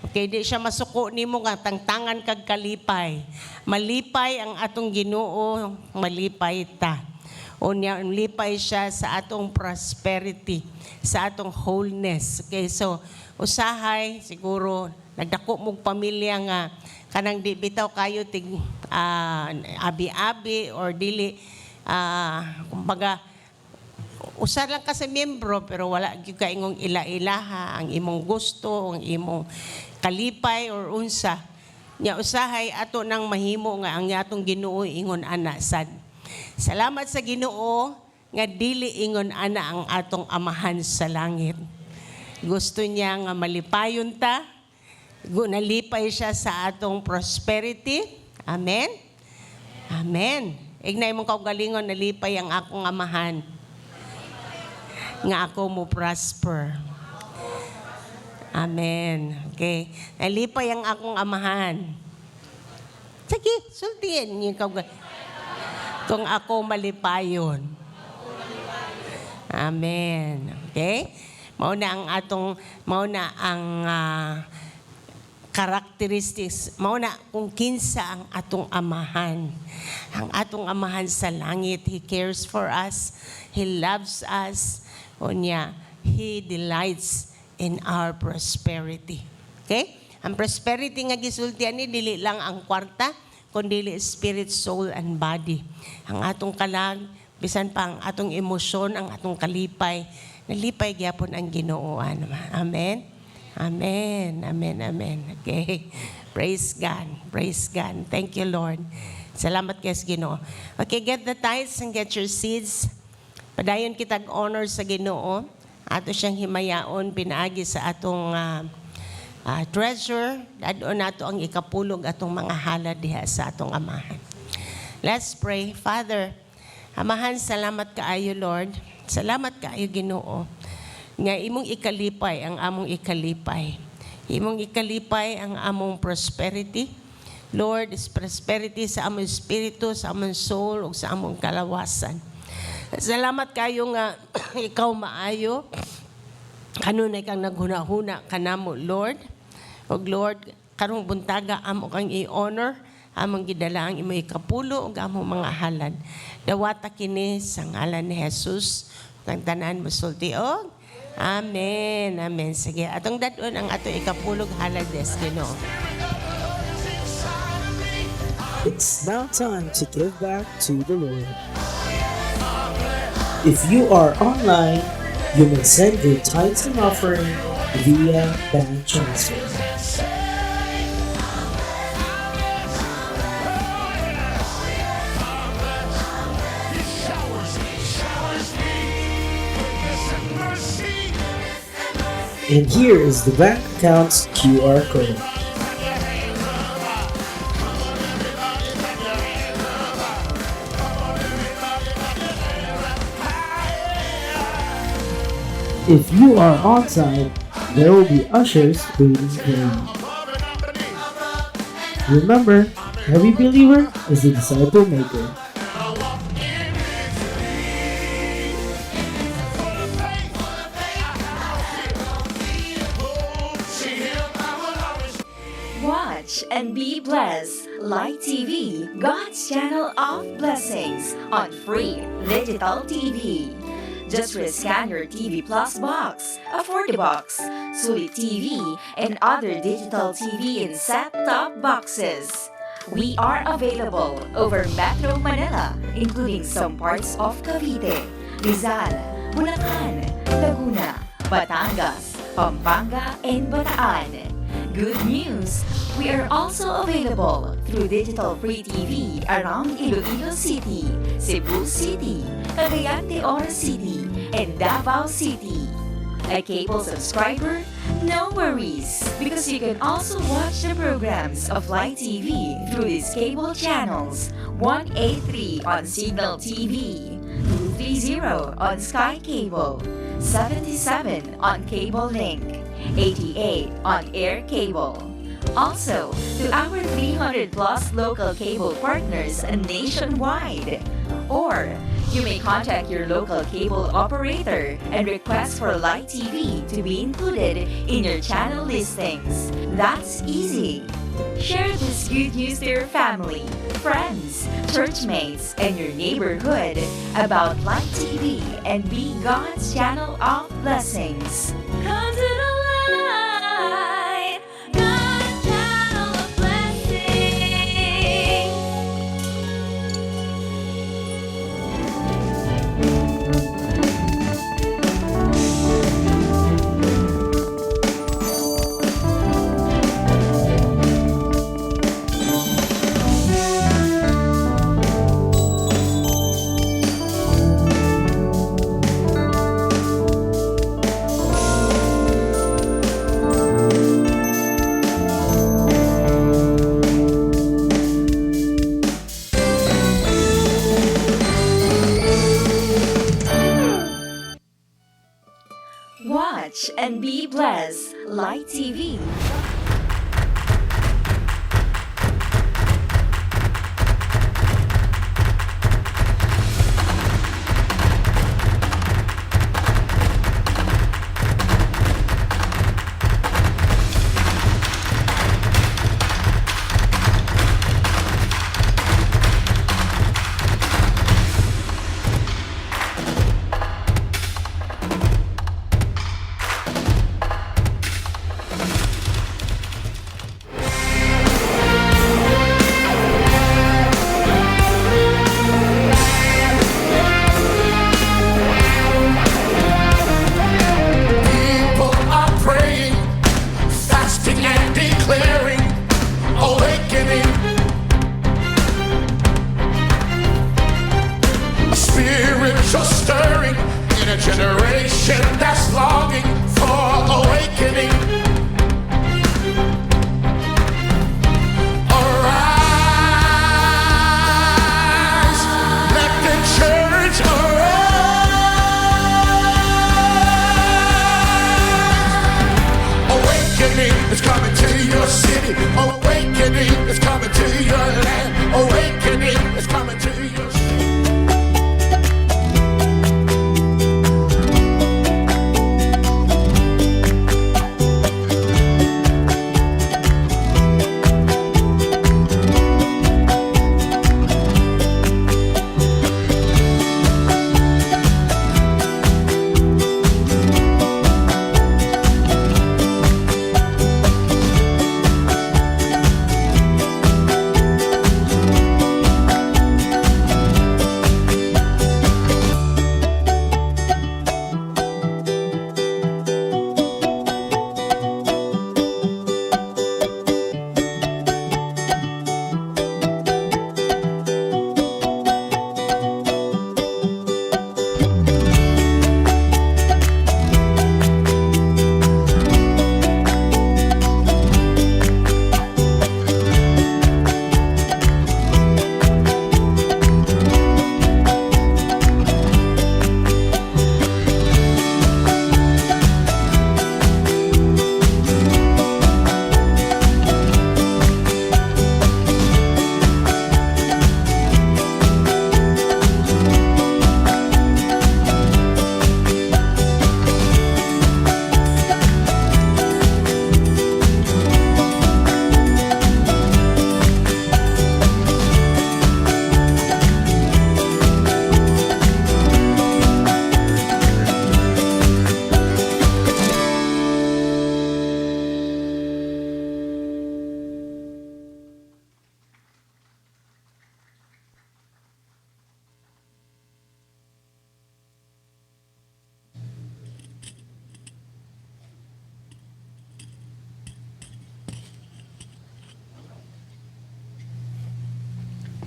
Okay, di siya masuko nimo nga tangtangan kag kalipay. Malipay ang atong Ginoo, malipay ta. Unya lipay siya sa atong prosperity, sa atong wholeness. Okay, so usahay siguro nagdako mong pamilya nga kanang di bitaw kayo tig abi-abi or dili kumbaga usa lang ka sa miyembro pero wala gyud ka ingong ila-ilaha ang imong gusto, ang imong kalipay or unsa. Nya usahay ato nang mahimo nga ang atong Ginoo ingon ana sad. Salamat sa Ginoo nga dili ingon ana ang atong amahan sa langit. Gusto niya nga malipayon ta. Nalipay siya sa atong prosperity. Amen? Amen. Ignay mong kaugalingon, nalipay ang akong amahan. Nga ako mo prosper. Amen. Okay. Nalipay ang akong amahan. Sige, sultihin niyo kaugalingon. Kung ako malipayon. Amen. Okay? Mao na ang characteristics, mao na kung kinsa ang atong amahan. Ang atong amahan sa langit, He cares for us, He loves us, unya, He delights in our prosperity. Okay? Ang prosperity nga gisultian ni dili lang ang kwarta, kundi spirit, soul, and body. Ang atong kalag, bisan pa ang atong emosyon, ang atong kalipay, nalipay gyapon ang Ginoo. Amen? Amen, amen, amen. Okay. Praise God. Praise God. Thank you, Lord. Salamat kay Ginoo. Okay, get the tithes and get your seeds. Padayon kitag honor sa Ginoo. Ato siyang himayaon pinaagi sa atong treasure. Dadon nato ang ikapulog atong mga halad diha sa atong amahan. Let's pray. Father, Amahan, salamat kaayo, Lord. Salamat kaayo, Ginoo. Nga imong ikalipay ang among ikalipay. Imong ikalipay ang among prosperity. Lord, is prosperity sa among espiritu, sa among soul, o sa among kalawasan. Salamat kayo nga ikaw maayo. Kanunay kang naghuna-huna kanamo, Lord. O Lord, karong buntaga amo kang i-honor, among gidala ang imo ikapulo ug among mga halad. Dawata kini sa ngalan ni Jesus. Tagtanan mo sulti og amen. Amen. Sige, atong dadon ang ato ikapulog halad des Ginoo. It's now time to give back to the Lord. If you are online, you may send your tithes and offering via bank transfer. And here is the bank account's QR code. If you are on site, there will be ushers waiting for you. Remember, every believer is a disciple maker. Watch and be blessed. Light TV, God's channel of blessings on free digital TV. Just scan your TV Plus box, Afford Box, Sulit TV, and other digital TV and set-top boxes. We are available over Metro Manila, including some parts of Cavite, Rizal, Bulacan, Laguna, Batangas, Pampanga, and Bataan. Good news! We are also available through digital free TV around Iloilo City, Cebu City, Cagayan de Oro City, and Davao City. A cable subscriber? No worries, because you can also watch the programs of Light TV through these cable channels: 183 on Signal TV, 230 on Sky Cable, 77 on Cable Link, 88 on Air Cable. Also, to our 300 plus local cable partners nationwide. Or, you may contact your local cable operator and request for Light TV to be included in your channel listings. That's easy. Share this good news to your family, friends, churchmates, and your neighborhood about Light TV and be God's channel of blessings. Come to the light, God's channel of blessings. Watch and be blessed. Light TV. People are praying, fasting and declaring, awakening. A spiritual stirring in a generation that's longing for awakening. Arise, let the church arise. Awakening is coming to your city. Awakening is coming to your land. Awakening is coming to your city.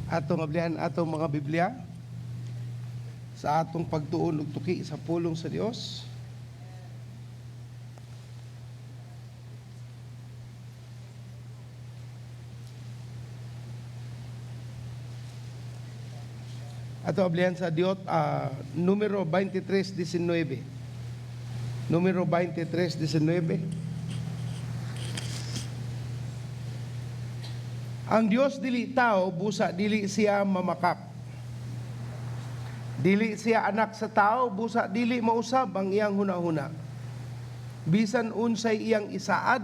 Atong ablihan atong mga Biblia sa atong pagtuon ug tuki sa pulong sa Dios. Ato ablihan sa Dios, numero 23:19. Numero 23:19. Ang Dios dili tao, busa dili siya mamakak. Dili siya anak sa tao, busa dili mausab ang iyang hunahuna. Bisan unsay iyang isaad,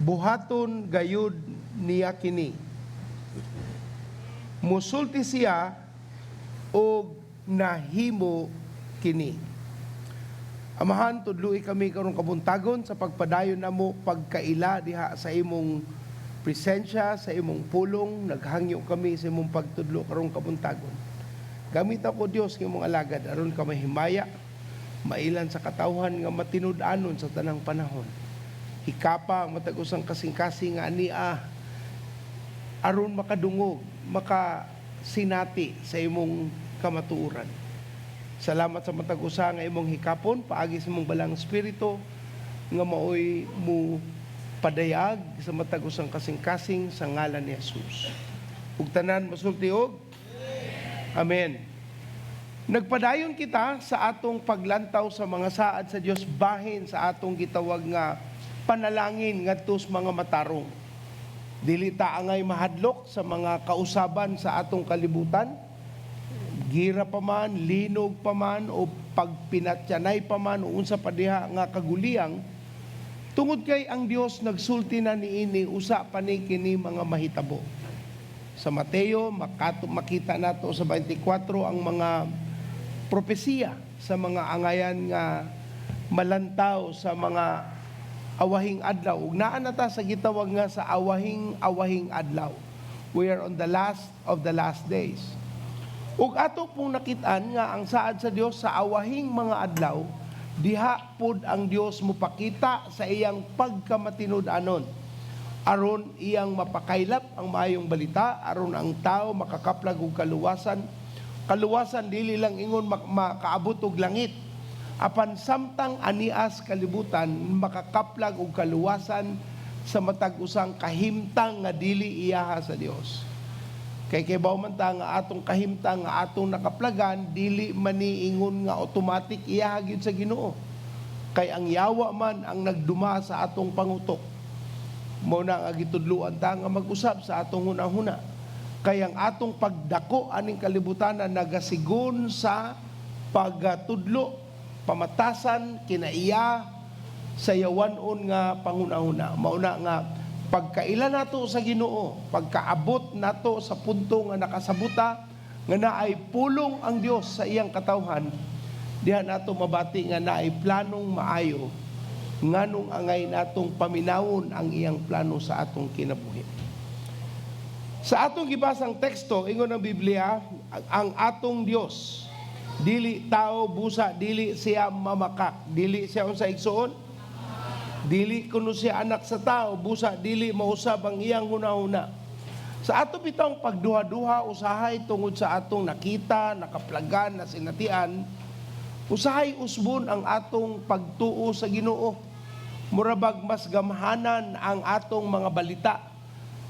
buhaton gayud niya kini. Musulti siya o nahimo kini. Amahan, tudluy kami karong kabuntagon sa pagpadayon namo pagkaila diha sa imong presensya, sa imong pulong. Naghangyo kami sa imong pagtudlo karong kabuntagon. Gamit ako Dios ng imong alagad aron ka mahimaya, mailan sa katawhan nga matinud-anon sa tanang panahon. Hikapa ang matag usang kasing-kasing nga ania aron makadungog, makasinati sa imong kamatuoran. Salamat sa matag usa nga imong hikapon paagi sa imong balang espiritu nga maoy mo padayag sa matag usang kasing-kasing sa ngalan ni Jesus. Ug tanan masulti og amen. Nagpadayon kita sa atong paglantaw sa mga saad sa Dios bahin sa atong gitawag nga panalangin ngadto sa mga matarong. Dili ta angay mahadlok sa mga kausaban sa atong kalibutan. Gira pa man, linog pa man, o pagpinatyanay pa man, o unsa pa diha nga kaguliyang, tungod kay ang Dios nagsulti na niini, usa pa ni kini mga mahitabo. Sa Mateo, makita nato sa 24 ang mga propesiya sa mga angayan nga malantaw sa mga awahing adlaw. Ug naa na ta sa gitawag nga sa awahing adlaw. We are on the last of the last days. Ug ato pong nakitaan nga ang saad sa Dios sa awahing mga adlaw, diha pod ang Dios mupakita sa iyang pagkamatinud-anon. Aron iyang mapakaylap ang maayong balita, aron ang tao makakaplag og kaluwasan. Kaluwasan dili lang ingon makaabot og langit. Apan samtang anias kalibutan makakaplag og kaluwasan sa matag usang kahimtang nga dili iyaha sa Dios. Kay kibaw man ta nga atong kahimtang nga atong nakaplagan dili maniingon nga automatic iyaha gyud sa Ginoo. Kay ang yawa man ang nagduma sa atong pangutok. Mao na nga gitudloan ta nga mag-usab sa atong hunahuna. Kay ang atong pagdako aning kalibutan na nagasigon sa pagtudlo, pamatasan kinaiya sa yawanon nga pangunahuna. Mao na nga pagkaila nato sa Ginoo, pagkaabot nato sa punto nga nakasabuta nga naay pulong ang Dios sa iyang katawhan, diha nato mabati nga naay planong maayo nganong angay natong paminawon ang iyang plano sa atong kinabuhi. Sa atong gibasang teksto ingon ang Biblia, ang atong Dios dili tao, busa dili siya mamakak, dili siya unsa igsuon, dili kuno siya anak sa tao, busa dili mausab ang iyang hunahuna. Sa ato bitong pagduha-duha usahay tungod sa atong nakita, nakaplagan, nasinatian, usahay usbon ang atong pagtuo sa Ginoo. Murabag mas gamhanan ang atong mga balita,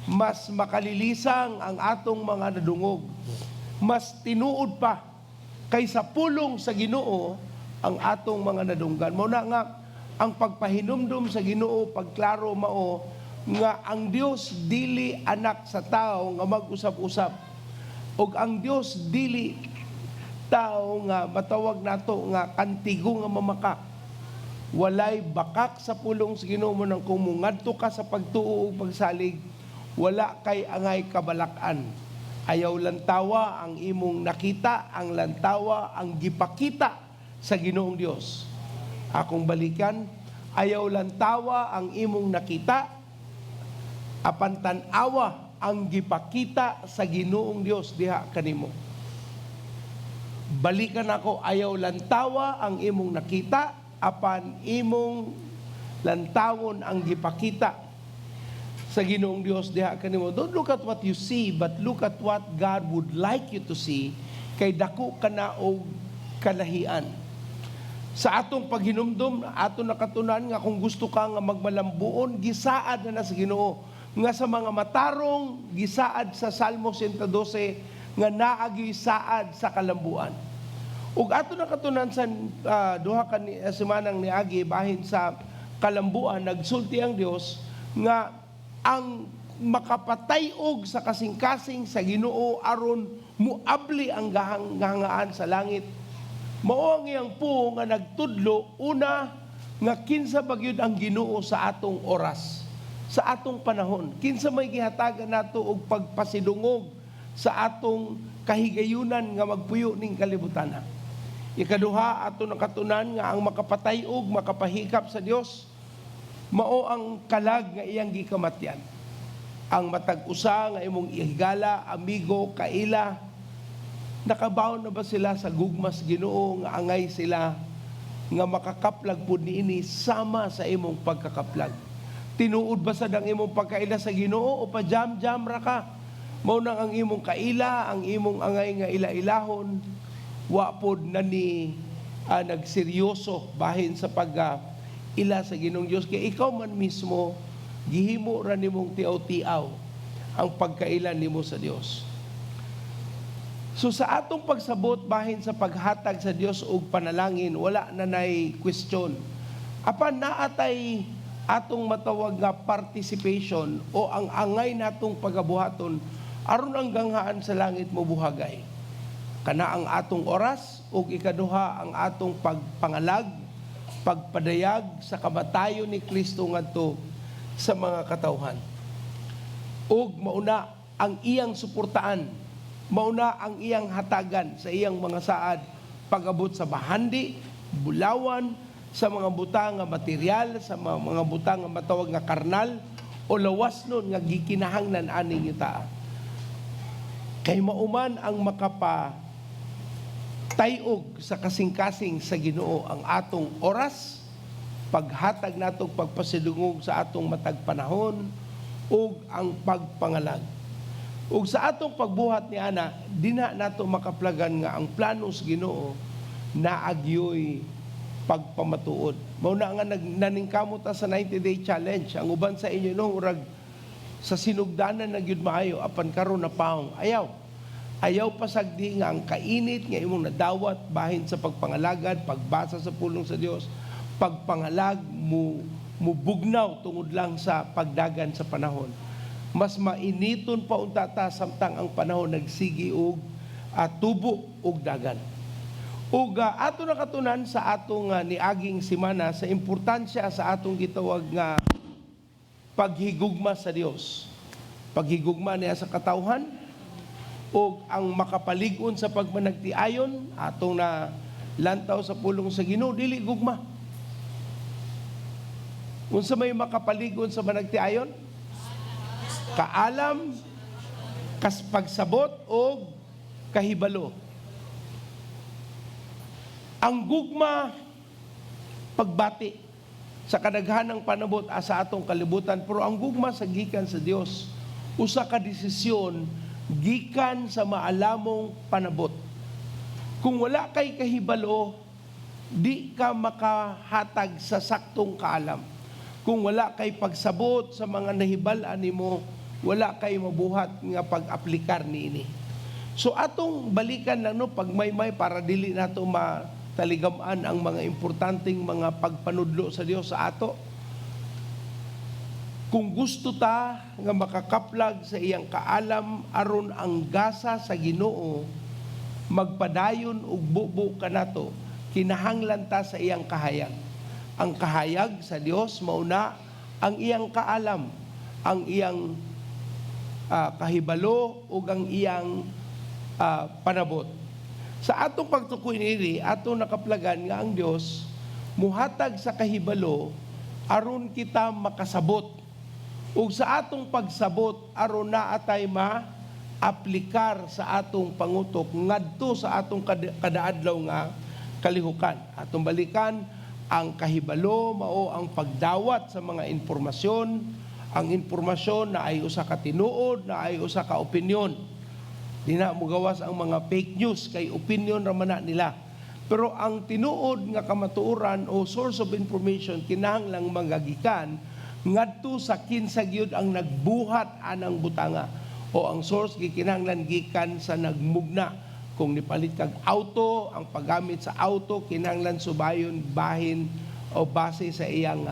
mas makalilisang ang atong mga nadungog, mas tinuod pa kaysa pulong sa Ginoo ang atong mga nadunggan. Mao na nga ang pagpahinumdum sa Ginoo, pagklaro mao nga ang Dios dili anak sa tao nga mag-usap-usap, ug ang Dios dili tao nga matawag nato nga kantigo nga mamakak. Walay bakak sa pulong sa Ginoo mo nang kung mungadto ka sa pagtuo ug pagsalig, wala kay angay kabalakan. Ayaw lantawa ang imong nakita, ang lantawa ang gipakita sa Ginoong Dios. Akong balikan, ayaw lantawa ang imong nakita, apan tan-awa ang gipakita sa Ginoong Dios diha kanimo. Balikan ako, ayaw lantawa ang imong nakita, apan imong lantawon ang gipakita sa Ginoong Dios diha kanimo. Don't look at what you see, but look at what God would like you to see, kay dako kana og kalahian. Sa atong paghinumdum, aton nakatunan nga kung gusto ka nga magmalambuon, gisaad na sa Ginoo. Nga sa mga matarong, gisaad sa Salmo 112, nga naagi saad sa kalambuan. Ug ato na katunan sa duha ka semanang niagi bahin sa kalambuan, nagsulti ang Dios nga ang makapatayog sa kasing-kasing sa Ginoo aron muabli ang gahangaan sa langit. Mao ang iyang po nga nagtudlo una nga kinsa bagyod ang Ginoo sa atong oras, sa atong panahon. Kinsa may gihatagan nato og pagpasidungog sa atong kahigayunan nga magpuyo ning kalibutan. Ikaduha, ato nakatunan nga ang makapatayog, makapahikap sa Dios mao ang kalag nga iyang gikamatyan. Ang matag usa nga imong ihigala, amigo, kaila, nakabaw na ba sila sa gugmas Ginoo nga angay sila nga makakaplag pud niini sama sa imong pagkakaplag? Tinuod ba sad ang imong pagkaila sa Ginoo o pa jam-jam ra ka? Mao nang ang imong kaila, ang imong angay nga ila-ilahon, wa pod na ni nagseryoso bahin sa ila sa Ginoong Dios, kay ikaw man mismo gihimo ra nimong tiaw-tiaw ang pagkailan nimo sa Dios. So sa atong pagsabot bahin sa paghatag sa Dios og panalangin, wala na nay question. Apan naatay atong matawag nga participation o ang angay natong pagabuhaton aron ang ganghaan sa langit mo buhagay. Kana ang atong oras ug ikaduha ang atong pagpangalag, pagpadayag sa kamatayon ni Kristo ngadto sa mga katawhan. Ug mauna ang iyang suportaan, mauna ang iyang hatagan sa iyang mga saad pag-abot sa bahandi, bulawan, sa mga butang nga material, sa mga butang nga matawag nga karnal o lawas nun nga gikinahanglan aning yuta. Kay mauman ang makapatayog sa kasing-kasing sa Ginoo ang atong oras, paghatag natong pagpasidungog sa atong matag panahon ug ang pagpangalag. Ug sa atong pagbuhat ni ana, dina nato makaplagan nga ang plano sa Ginoo naagyoy pagpamatuod. Mao na nga naningkamot sa 90-day challenge. Ang uban sa inyo no urag sa sinugdanan na gyud maayo apan karon na paong ayaw pasagdi nga ang kainit nga imong nadawat bahin sa pagpangalagad, pagbasa sa pulong sa Dios, pagpangalag mo bugnaw tungod lang sa pagdagan sa panahon. Mas mainiton pa unta ta samtang ang panahon nagsigi og tubo og dagan. Ug ato nakatunan sa atong niaging semana sa importansya sa atong gitawag nga paghigugma sa Dios. Paghigugma niya sa katawhan ug ang makapalig-on sa pagmanagtiayon atong na lantaw sa pulong sa Ginoo dili gugma. Unsa may makapalig-on sa managtiayon? Kaalam, pagsabot o kahibalo. Ang gugma, pagbati sa kadaghanang panabot sa atong kalibutan, pero ang gugma sa gikan sa Dios, usa ka desisyon gikan sa maalamong panabot. Kung wala kay kahibalo, di ka makahatag sa saktong kaalam. Kung wala kay pagsabot sa mga nahibal-an nimo, wala kay mabuhat nga pag-aplikar niini. So atong balikan lang no pagmaymay para dili nato mataligaman ang mga importanteng mga pagpanudlo sa Dios sa ato. Kung gusto ta nga makakaplag sa iyang kaalam aron ang gasa sa Ginoo magpadayon og bubo kanato, kinahanglan ta sa iyang kahayag. Ang kahayag sa Dios mauna ang iyang kaalam, ang iyang kahibalo ug ang iyang panabot. Sa atong pagtukoy niini, atong nakaplagan nga ang Dios muhatag sa kahibalo aron kita makasabot. Ug sa atong pagsabot aron naatay ma-aplikar sa atong pangutok ngadto sa atong kadaadlaw nga kalihukan. Atong balikan ang kahibalo mao ang pagdawat sa mga impormasyon. Ang impormasyon na ay usa ka tinuod, na ay usa ka opinyon. Di na mugawas ang mga fake news kay opinion ra man nila. Pero ang tinuod nga kamatuoran o source of information kinahanglang magagikan ngadto sa kinsa gyud ang nagbuhat anang butanga O ang source gikinahanglan gikan sa nagmugna. Kung nipalit kag auto, ang paggamit sa auto kinahanglan subayon bahin o base sa iyang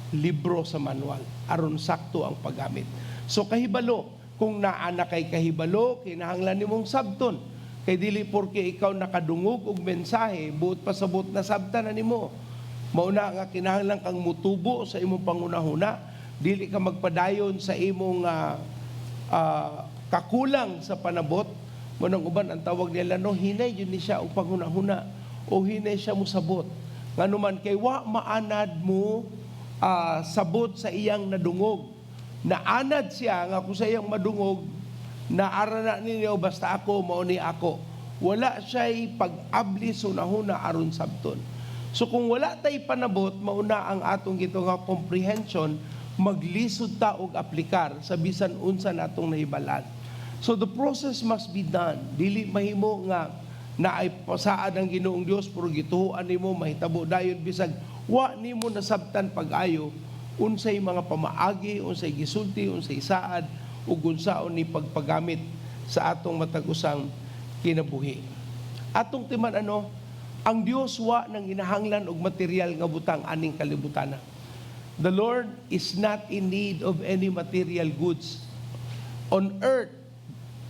libro sa manual aron sakto ang paggamit. So kahibalo, kung naana kay kahibalo, kinahanglan nimong sabton. Kay dili porke ikaw nakadungog og mensahe, buot pasabot na sabtan na nimo. Mauna nga kinahanglan kang mutubo sa imong pangunahuna, dili ka magpadayon sa imong kakulang sa panabot. Munang uban ang tawag nila no, hinay yun ni siya og pangunahuna o hinay siya mo sabot. Nganuman kay wa maanad mo sabot sa iyang nadungog. Naanad siya nga kung sa iyang madungog, naarana ninyo basta ako, mauni ako. Wala siya'y pag-abli sunahuna aron sabton. So kung wala tay panabot, mauna ang atong gito nga comprehension, maglisod ta og aplikar sa bisan unsa natong nahibalan. So the process must be done. Dili mahimo nga naay pasaad ang Ginoong Dios pero gituhuan nimo mahitabo dayon bisag wa nimo nasabtan pag-ayo unsay mga pamaagi, unsay gisulti, unsay saad ug unsaon ni pagpagamit sa atong matag-usang kinabuhi. Atong timan ang Dios wa nang ginahanglan og material nga butang aning kalibutan. The Lord is not in need of any material goods on earth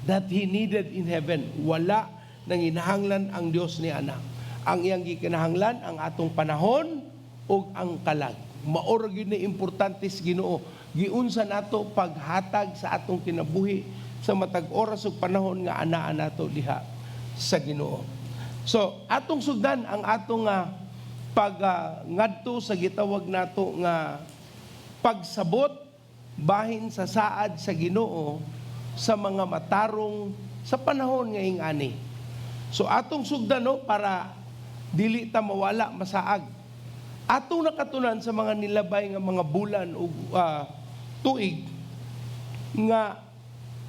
that He needed in heaven. Wala nang ginahanglan ang Dios ni ana. Ang iyang gikinahanglan ang atong panahon ug ang kalag. Maoro gyud ni importante sa Ginoo. Giunsa nato paghatag sa atong kinabuhi sa matag oras ug panahon nga anaa nato diha sa Ginoo. So, atong sugdan ang atong ngadto sa gitawag nato nga pagsabot bahin sa saad sa Ginoo sa mga matarong sa panahon nga ingani. So atong sugdan para dili ta mawala masaag. Atong nakatunan sa mga nilabay nga mga bulan o tuig nga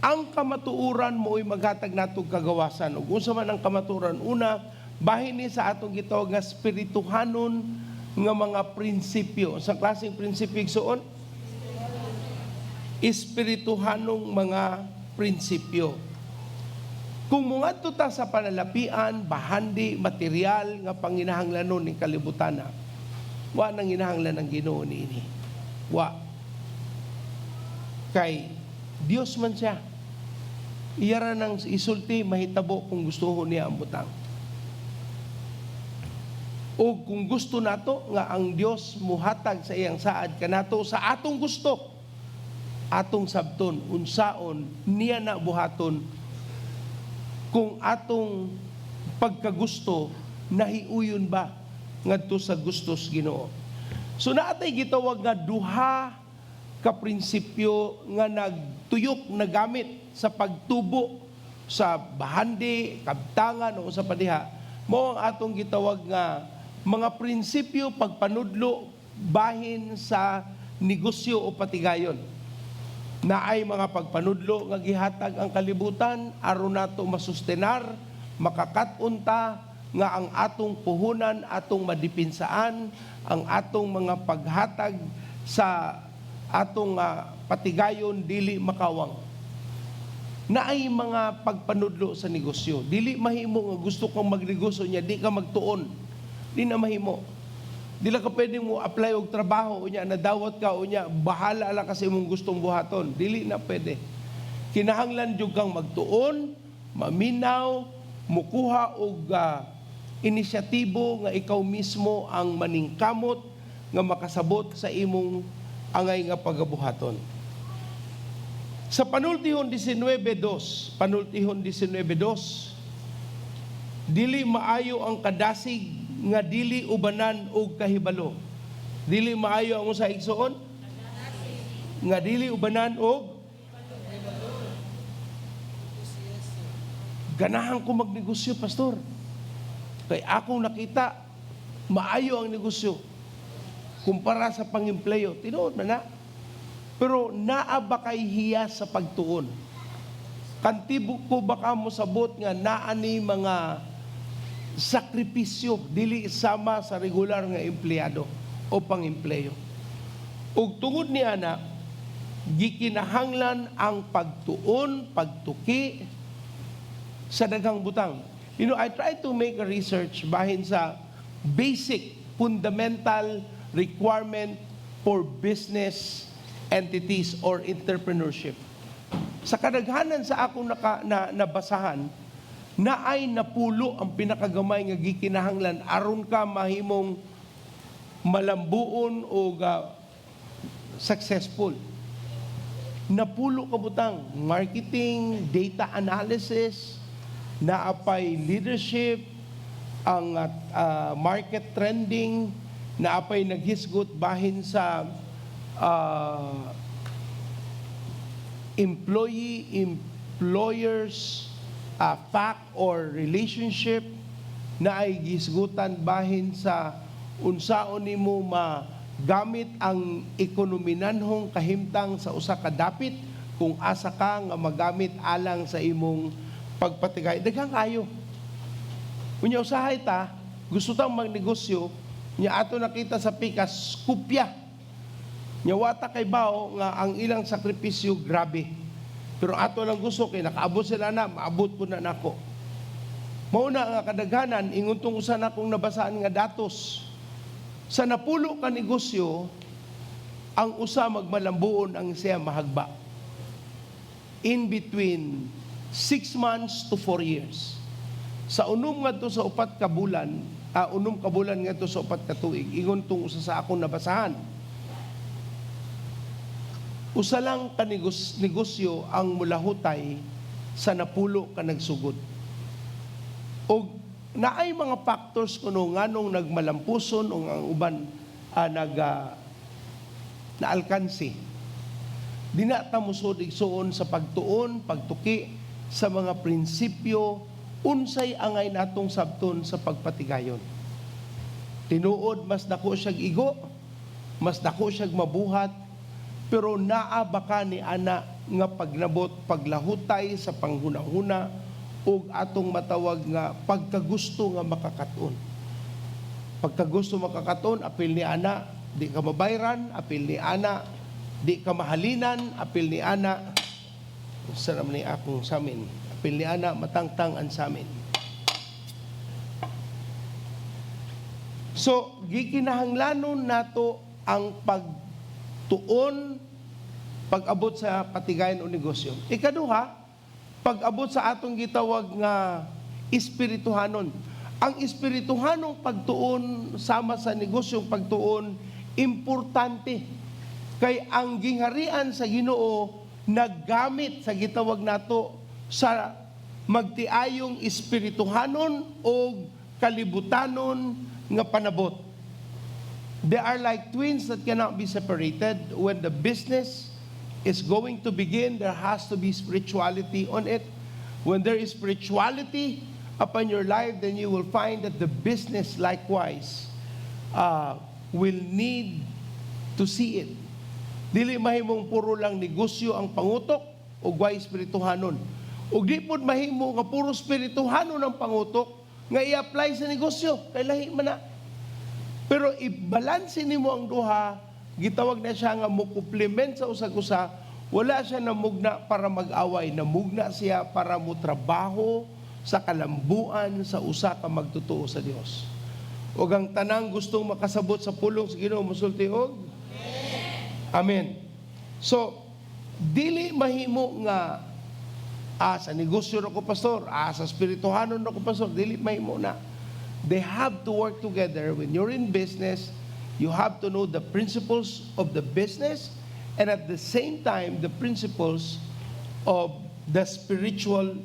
ang kamatuoran mo'y maghatag natong kagawasan. Ug unsa man ang kamatuoran? Una, bahin ni sa atong gitawag nga spirituhanon nga mga prinsipyo. Sa klaseng prinsipyo igsoon? Espirituhanong mga prinsipyo. Kung mungadto ta sa panalapian, bahandi, material nga panginahanglanon ni kalibutan, wa nang ginahanglan ng Ginoo niini. Wa. Kay Dios man siya. Iyara nang isulti mahitabo kung gustuhon niya ang butang. O kung gusto nato nga ang Dios muhatag sa iyang saad kanato sa atong gusto, atong sabton unsaon niya na buhaton kung atong pagkagusto nahiuyon ba ngadto sa gustos Ginoo. So naatay gitawag nga duha ka prinsipyo nga nagtuyok na gamit sa pagtubo sa bahandi, kabtangan o sa padiha. Mao ang atong gitawag nga mga prinsipyo pagpanudlo bahin sa negosyo o patigayon. Naay mga pagpanudlo nga gihatag ang kalibutan aron nato masustenar, makakat-unta nga ang atong puhunan, atong madipinsaan, ang atong mga paghatag sa atong patigayon dili makawang. Naay mga pagpanudlo sa negosyo. Dili mahimo nga gusto kang magnegosyo niya, di ka magtuon. Di na mahimo. Dila ka pwedeng mo apply og trabaho unya nadawat ka unya bahala lang kasi imong gustong buhaton. Dili na pwede. Kinahanglan jud kang magtuon, maminaw, mukuha og inisyatibo nga ikaw mismo ang maningkamot nga makasabot sa imong angay nga pagabuhaton. Sa panultihon 19:2, dili maayo ang kadasig nga dili ubanan og kahibalo. Dili maayo ang usa igsoon nga dili ubanan og ganahan ko magnegosyo, pastor. Kay akong nakita maayo ang negosyo kumpara sa pangempleyo. Tinuod man na. Pero naa ba kay hiya sa pagtuon? Kantibo ko baka mo sabot nga naa ni mga sakripisyo dili sama sa regular nga empleyado o pangempleyo. Ug tungod ni ana gikinahanglan ang pagtuon, pagtuki sa daghang butang. You know, I try to make a research bahin sa basic, fundamental requirement for business entities or entrepreneurship. Sa kadaghanan sa akong nabasahan, na ay napulo ang pinakagamay nga gikinahanglan aron ka mahimong malambuon o successful. Napulo ka butang, marketing, data analysis, naapay leadership, ang market trending, naapay naghisgot bahin sa employers, fact or relationship, na ay gisgutan bahin sa unsaon nimo magamit ang ekonominanhong kahimtang sa usa ka dapit kung asa ka nga magamit alang sa imong pagpatigay. Daghang kayo. Unya usahay ta, gusto tang magnegosyo, nya ato nakita sa pikas, kupya. Nya wata kay bao nga ang ilang sakripisyo grabe. Pero ato lang gusto kay nakaabot sila na, maabot po na nako. Mauna nga kadaghanan, ingon tong usa na kong nabasaan nga datos. Sa napulo ka negosyo, ang usa magmalambuon ang siya mahagba. In between 6 months to 4 years. Sa unom nga to sa 4 ka bulan, unom ka bulan nga to sa 4 ka tuig, ingon tong usa sa akong nabasahan. Usa lang ka negosyo ang mulahutay sa napulo ka nagsugod. O naay mga factors kuno nganong nagmalampuson o ang uban naalkansi. Di na ta musod igsuon sa pagtuon, pagtuki sa mga prinsipyo unsay angay natong sabton sa pagpatigayon. Tinuod mas dako siyag igo, mas dako siyag mabuhat, pero naa baka ni ana nga pagnabot paglahutay sa panghunahuna ug atong matawag nga pagkagusto nga makakaton. Pagkagusto makakaton, apil ni ana, di ka mabayran, apil ni ana, di ka mahalinan, apil ni ana, sa naman ni akong samin, apil ni ana, matangtang ang samin. So, gikinahanglanon nato ang pagtuon, pag-abot sa patigayon o negosyo. Ikaduha, pag-abot sa atong gitawag nga espirituhanon. Ang espirituhanong pagtuon sama sa negosyong pagtuon, importante. Kay ang gingharian sa Ginoo naggamit sa gitawag nato sa magtiayong espirituhanon o kalibutanon nga panabot. They are like twins that cannot be separated. When the business is going to begin, there has to be spirituality on it. When there is spirituality upon your life, then you will find that the business likewise will need to see it. Dili mahimong puro lang negosyo ang pangutok o guay espirituhanon. O di po mahimo nga puro espirituhanon ang pangutok nga i-apply sa negosyo. Kay lahi man na. Pero i-balanse nimo ang duha, gitawag na siya nga mo-complement sa usag-usa, wala siya namugna para mag-away, namugna siya para mo trabaho sa kalambuan sa usa ka magtutuo sa Dios. Ug ang tanang gustong makasabot sa pulong sa Ginoo mosulti og Amen. So dili mahimo nga sa negosyo na ko pastor, sa espirituhanon na ko pastor, dili mahimo na. They have to work together. When you're in business, you have to know the principles of the business and at the same time, the principles of the spiritual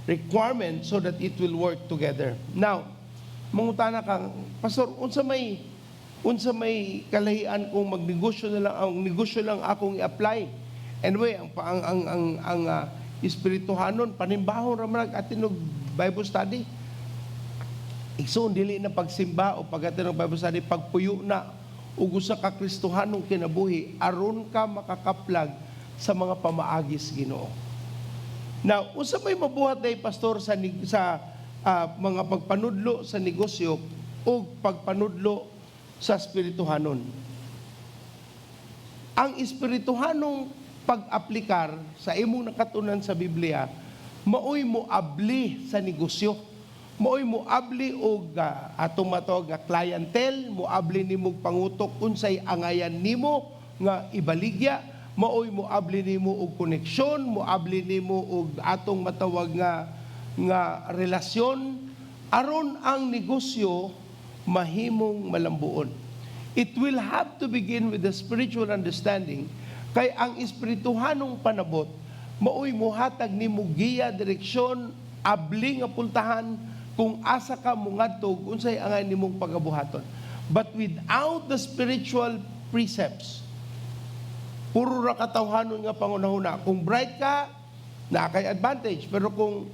requirement so that it will work together. Now, mangutana kang, Pastor, unsa may kalahian kung magnegosyo na lang, ang negosyo lang akong i-apply. Anyway, ang espirituhanon, panimbahon raman atinog Bible study. Igsoon dili na pagsimba o pagatinog Bible study, pagpuyo na ug usa ka Kristohanong kinabuhi aron ka makakaplag sa mga pamaagis Ginoo. Now, unsa may mabuhat day pastor sa mga pagpanudlo sa negosyo o pagpanudlo sa espirituhanon? ang espirituhanong pag-aplikar sa imong nakatunan sa Biblia, maoy mo abli sa negosyo. Maoy mo abli og atong matawag nga clientele, mo abli nimo pangutok unsay angayan nimo nga ibaligya, maoy mo abli nimo og koneksyon, mo abli nimo og atong matawag nga relasyon aron ang negosyo mahimong malambuon. It will have to begin with the spiritual understanding, kay ang espirituhanong panabot maoy mohatag nimo giya, direksyon, abli nga pultahan kung asa ka mungadtog unsay angay nimong pagabuhaton. But without the spiritual precepts, puro ra katawhanon nga pangunahuna. Kung bright ka, na kay advantage, pero kung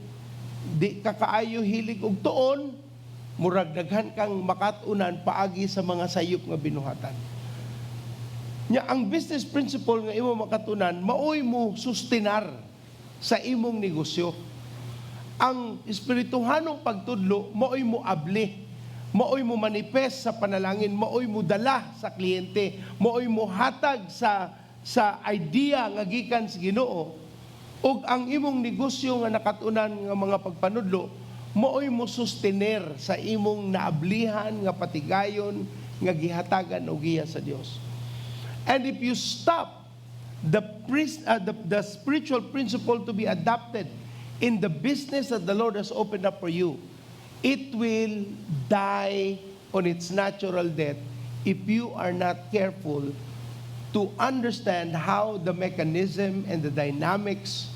di ka kaayo hilig og tuon, murag daghan kang makatunan paagi sa mga sayop nga binuhatan. Nya ang business principle nga imo makatunan, maoy mo sustenar sa imong negosyo. Ang espirituhanong pagtudlo, maoy mo abli, maoy mo manifest sa panalangin, maoy mo dala sa kliyente, maoy mo hatag sa idea nga gikan sa Ginoo, ug ang imong negosyo nga nakatunan nga mga pagpanudlo, maoy mo sustener sa imong naablihan nga patigayon nga gihatagan og giya sa Dios. And if you stop the spiritual principle to be adopted in the business that the Lord has opened up for you, it will die on its natural death if you are not careful to understand how the mechanism and the dynamics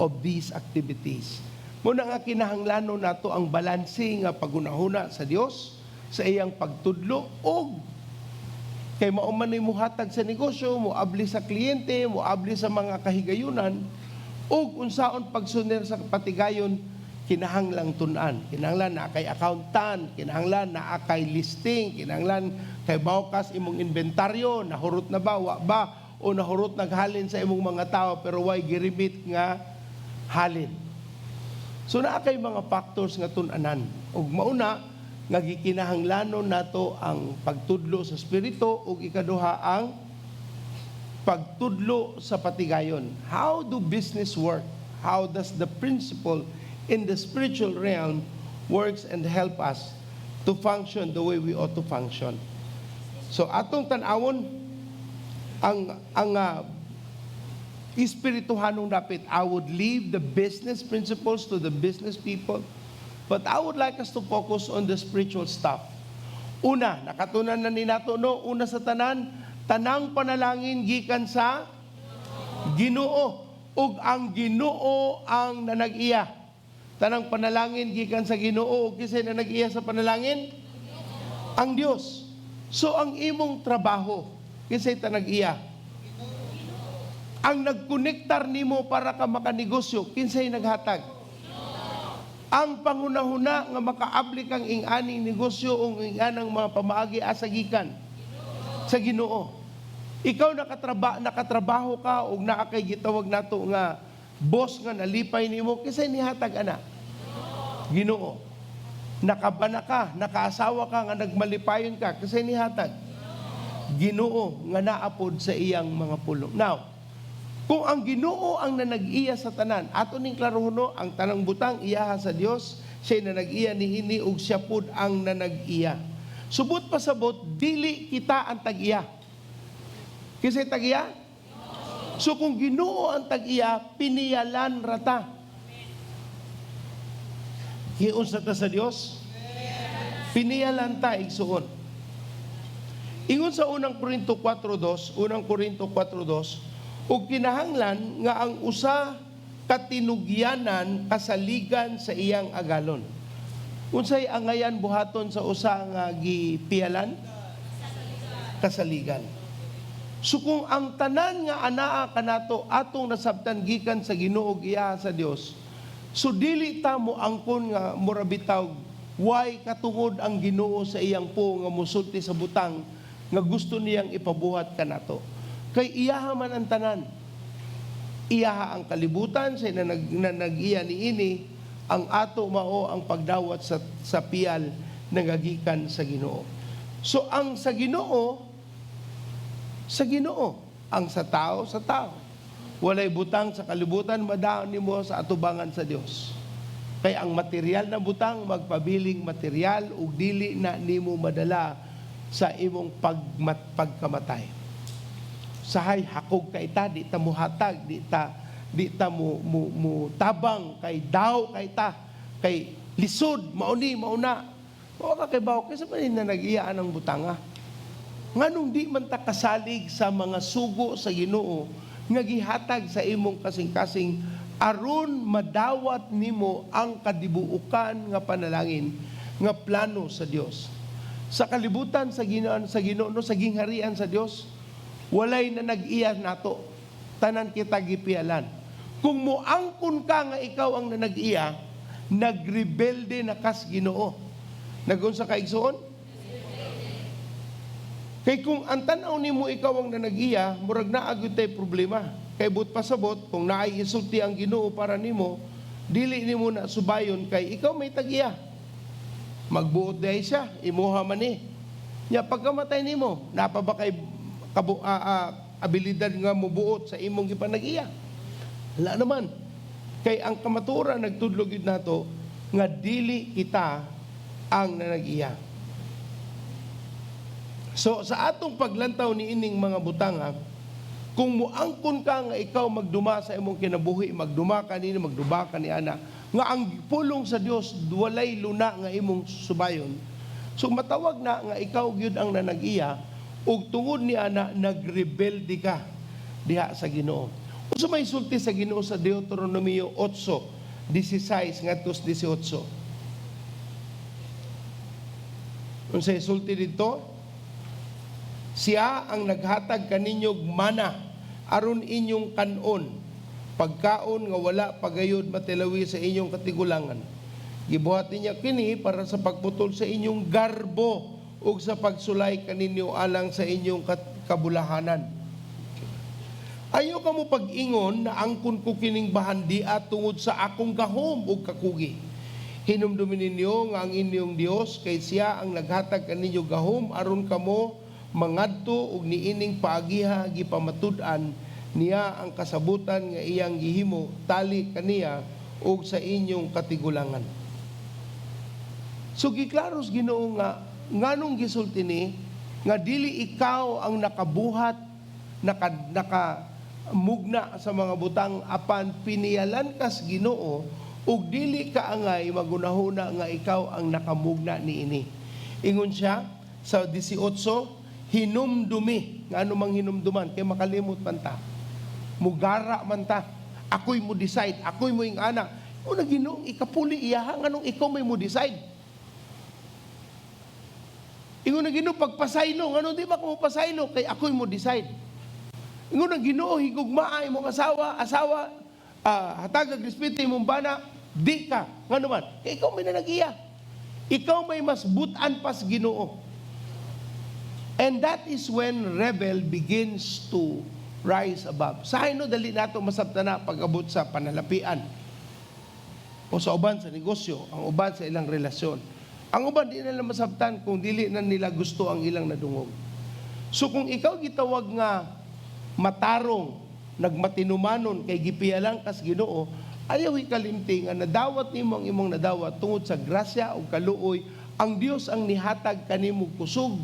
of these activities. Muna nga kinahanglanon nato ang balanse nga pagunahuna sa Dios sa iyang pagtudlo og kay mao man mo hatag sa negosyo, mo abli sa kliyente, mo abli sa mga kahigayunan, ug unsaon pagsuner sa patigayon, kinahanglang tun-an. Kinahanglan na kay accountant, kinahanglan na kay listing, kinahanglan kay bawkas imong inventaryo, nahurot na ba, wa ba, o nahurot naghalin sa imong mga tao pero way girimit nga halin. So naa kay mga factors nga tun-anan. Ug mauna nga gikinahanglanon nato ang pagtudlo sa espiritu ug ikaduha ang pagtudlo sa patigayon. How do business work? How does the principle in the spiritual realm works and help us to function the way we ought to function? So atong tan-awon ang espirituhanong dapat. I would leave the business principles to the business people, but I would like us to focus on the spiritual stuff. Una, nakatunan na ni nato no, una sa tanang panalangin gikan sa Ginoo, ug ang Ginoo ang nanag-iya. Tanang panalangin gikan sa Ginoo, ug kisay nanag-iya sa panalangin? Ang Dios. So ang imong trabaho, kisay tanag-iya? Ang nagkonektar nimo para ka makanegosyo, kinsay naghatag? Ang pangunahuna nga makaabli kang ing-aning negosyo o ing-anang mga pamaagi asagikan sa Ginoo. Ikaw nakatrabaho ka o naakay gitawag nato nga boss nga nalipay nimo, kisay nihatag ana? Ginoo. Nakabana ka, nakaasawa ka nga nagmalipayon ka, kisay nihatag? Ginoo nga naapod sa iyang mga pulong. Now, kung ang Ginoo ang nanag-iya sa tanan, ato ning klarohono ang tanang butang iyaha sa Dios, siya nanag-iya niini ug siya pud ang nanag-iya. Subot pasabot, dili kita ang tag-iya. Kisay tag-iya? So kung Ginoo ang tag-iya, piniyalan rata. Hiun sa ta sa Dios? Piniyalan ta igsuon. Ingon sa unang Korinto 4:2, ug kinahanglan nga ang usa katinugyanan kasaligan sa iyang agalon. Unsay angayan buhaton sa usa nga gipiyalan? Kasaligan. So kung ang tanan nga anaa kanato atong nasabtan gikan sa Ginoo ug iya sa Dios, so dili ta mo angkon nga murabitaw why katungod ang Ginoo sa iyang po nga musulti sa butang nga gusto niyang ipabuhat kanato. Kay iyaha man ang tanan. Iyaha ang kalibutan, sa nag-iya niini, ang ato mao ang pagdawat sa piyal nagagikan sa Ginoo. So ang sa Ginoo, ang sa tao sa tao. Walay butang sa kalibutan, madaon nimo sa atubangan sa Dios. Kay ang material na butang magpabiling material ug dili na nimo madala sa imong pagkamatay. Sahay hakog kay ta, di ta muhatag, di ta mo tabang kay daw kay ta, kay lisod mauna. O ka kay bawo kaysa man na nag-iyaan ang butanga. Nganong di man ta kasalig sa mga sugo sa Ginoo nga gihatag sa imong kasing-kasing aron madawat nimo ang kadibuukan nga panalangin nga plano sa Dios. Sa kalibutan sa Ginoo no sa gingharian sa Dios, walay na nag-iya nato. Tanan kita gipialan. Kung moangkon ka nga ikaw ang nanag-iya, nagrebelde na kas Ginoo. Nagunsa ka igsoon? Kay kung ang tanaw nimo ikaw ang nanag-iya, murag naa gyud tay problema. Kay but pasabot kung naay isulti ang Ginoo para nimo, dili nimo na subayon kay ikaw may tag-iya. Magbuot dahi siya, imuha man ni. Nya pagkamatay nimo, napa ba kay abilidad nga mubuot sa imong gipanag-iya? Wala naman. Kay ang kamaturan nagtudlog yun nato nga dili kita ang nanag-iya. So sa atong paglantaw ni ining mga butanga, kung muangkon ka nga ikaw magduma sa imong kinabuhi, magduma ka ni ana, nga ang pulong sa Dios walay luna nga imong subayon. So matawag na nga ikaw gyud ang nanag-iya ug tungod ni ana nagrebelde ka diha sa Ginoo. Unsa may sulti sa Ginoo sa Deuteronomio 8:16 ngadto 18. Unsa sulti dito? Siya ang naghatag kaninyog mana aron inyong kanon, pagkaon nga wala pagayod matilawi sa inyong katigulangan. Gibuhat niya kini para sa pagputol sa inyong garbo ug sa pagsulay kaninyo alang sa inyong kabulahanan. Ayo ka mo pag-ingon na angkon ko kining bahandia tungod sa akong gahom ug kakugi. Hinumdumin ninyo nga ang inyong Dios kay siya ang naghatag kaninyo gahom aron kamo mangadto ug niining paagiha gipamatud-an niya ang kasabutan nga iyang gihimo tali kaniya ug sa inyong katigulangan. So giklaros Ginoo nga nganong gisulti ni nga dili ikaw ang nakabuhat nakamugna sa mga butang apan piniyalan kas Ginoo ug dili ka angay magunahuna nga ikaw ang nakamugna niini. Ingon siya sa 18, hinumdumi, nga anumang hinumduman, kay makalimot man ta. Mugara man ta. Ako'y mo decide, ako'y mo yung anak. O na Ginoong ikapuli iyaha, nga nung ikaw may mo decide. Ingon na Ginoo pagpasaylo, nga nung di ba ko pasaylo, kay ako'y mo decide. Ingon na Ginoo higugmaay mong asawa, hatag ag respeto imong bana, di ka, nga naman, kay ikaw may nanag-iya. Ikaw may mas butan pas Ginoo. And that is when rebel begins to rise above. Sa no dali nato masabtan na pag-abot sa panalapian o sa uban sa negosyo, ang uban sa ilang relasyon. Ang uban di nila masabtan kung dili na nila gusto ang ilang nadungog. So kung ikaw gitawag nga matarong, nagmatinumanon kay gipialang kas Ginoo, ayaw ikalimti nga nadawat nimo ang imong nadawat tungod sa grasya o kaluoy, ang Dios ang nihatag kanimo kusog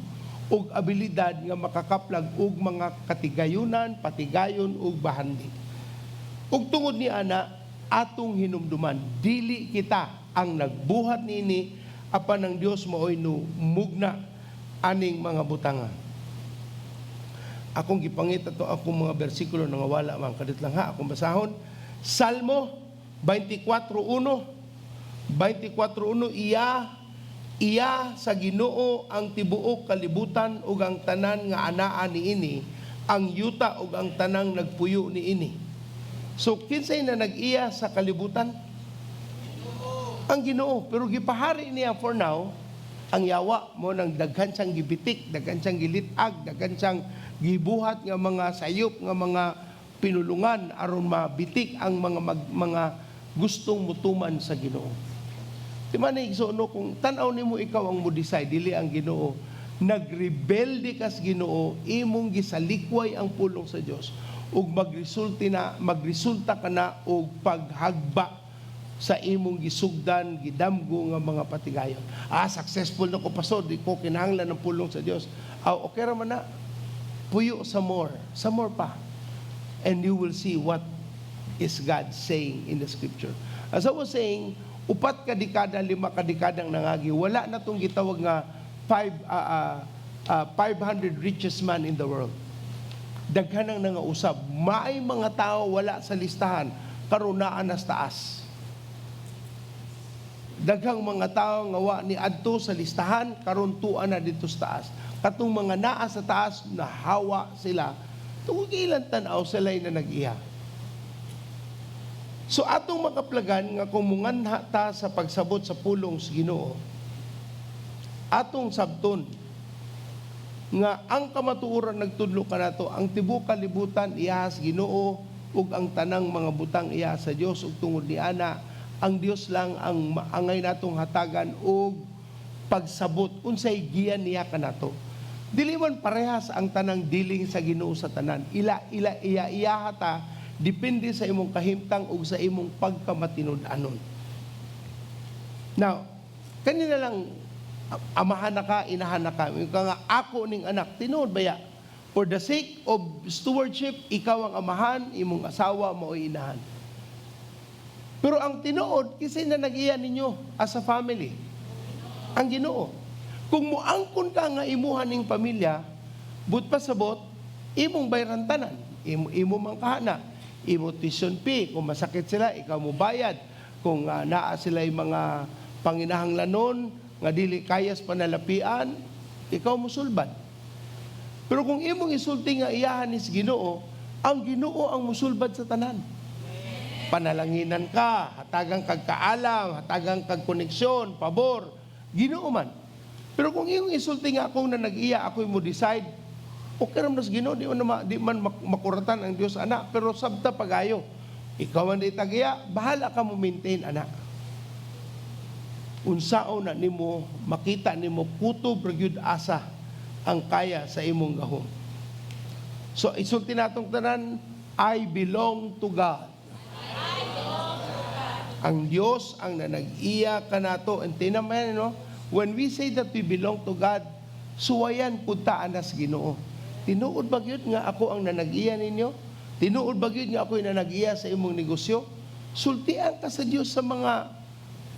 ug abilidad nga makakaplag og mga katigayunan, patigayon ug bahandi. Ug tungod ni ana atong hinumduman, dili kita ang nagbuhat nini apan ang Dios maoy no mugna aning mga butanga. Akong gipangita to akong mga bersikulo nga wala man kadit lang ha akong basahon. Salmo 24:1 Iya sa Ginoo ang tibuok kalibutan ug ang tanan nga anaa niini, ang yuta ug ang tanang nagpuyo niini. So kinsay na nag-iya sa kalibutan? Ang Ginoo. Pero gipahari niya for now ang yawa mo ng daghan siyang gibitik, daghan siyang gilitag, daghan siyang gibuhat nga mga sayop nga mga pinulungan aron mabitik ang mga gustong mutuman sa Ginoo. Di man igsuno kung tanaw nimo ikaw ang mo decide, dili ang Ginoo. nagrebelde kas Ginoo, imong gisalikway ang pulong sa Dios ug magresulta ka na og paghagba sa imong gisugdan, gidamgo nga mga patigayon. Successful na ko pastor, di ko kinahanglan ng pulong sa Dios. Okay ra man na. Puyo sa more pa. And you will see what is God saying in the scripture. As I was saying, 4 kadekada, 5 kadekadang nangagi, wala na tong gitawag nga 500 richest man in the world. Daghan ang nangausab. May mga tao wala sa listahan, karon naa na sa taas. Daghang mga tao nga wa ni adto sa listahan, karon tuan na dito sa taas. Katong mga naa sa taas, nahawa sila. Tungod ilang tanaw sila na nag-iya. So atong makaplagan nga kung munganha ta sa pagsabot sa pulong sa Ginoo, atong sabton nga ang kamatuoran nagtudlo kanato, ang tibuok kalibutan iya sa Ginoo ug ang tanang mga butang iya sa Dios, ug tungod ni ana ang Dios lang ang maangay natong hatagan og pagsabot unsay giyan niya kanato. Dili man parehas ang tanang diling sa Ginoo sa tanan. Iya hata depende sa imong kahimtang ug sa imong pagkamatinud-anon. Now, kanina lang amahan na ka, inahan na ka. Yung nga, ako ning anak, tinuod ba ya? For the sake of stewardship, ikaw ang amahan, imong asawa mo inahan. Pero ang tinuod, kasi na nag-iya ninyo as a family. Ang Ginoo. Kung muangkon ka nga imuhan ning pamilya, but pasabot, imong bayrantanan, imo man kahana, imo tuition fee, kung masakit sila, ikaw mo bayad. Kung naa sila yung mga panginahanglanon, nga dili kayas panalapian, ikaw mo sulbad. Pero kung imong isulti nga iyahan is Ginoo, ang Ginoo ang musulbad sa tanan. Panalanginan ka, hatagang kag kaalam, hatagang kag koneksyon, pabor, Ginoo man. Pero kung imong isulti nga akong na nag-iya, ako mo decide, okay ram nas Ginoo, di man makuratan ang Dios anak, pero sabta pagayo. Ikaw man di tagiya, bahala ka mo maintain anak. Unsao na nimo makita nimo kutob ragyud asa ang kaya sa imong gahom. So isulti natong tanan, I belong to God. Ang Dios ang nanag-iya kanato. And tinaman, when we say that we belong to God, suwayan punta anas Ginoo. Tinuod ba gyud nga ako ang nanag-iya ninyo? Tinuod ba gyud nga ako ang nanag-iya sa imong negosyo? Sultian ka sa Dios sa mga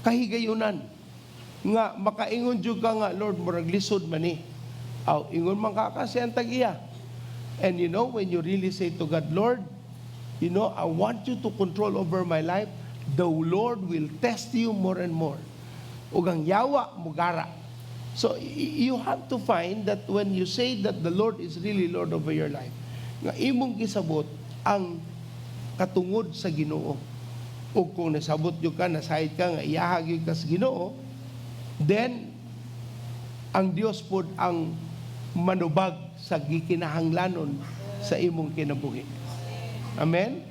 kahigayunan nga makaingon jud ka nga, Lord, murag lisod man ni. Ingon man ka kasi ang tag-iya. And when you really say to God, Lord, I want you to control over my life, the Lord will test you more and more. Ug ang yawa mugara. So you have to find that when you say that the Lord is really Lord over your life, nga imong gisabot ang katungod sa Ginoo. Ug kung nasabot jud ka, nasayod ka nga iyahag jud ka sa Ginoo, then ang Dios pod ang manubag sa gikinahanglanon sa imong kinabuhi. Amen?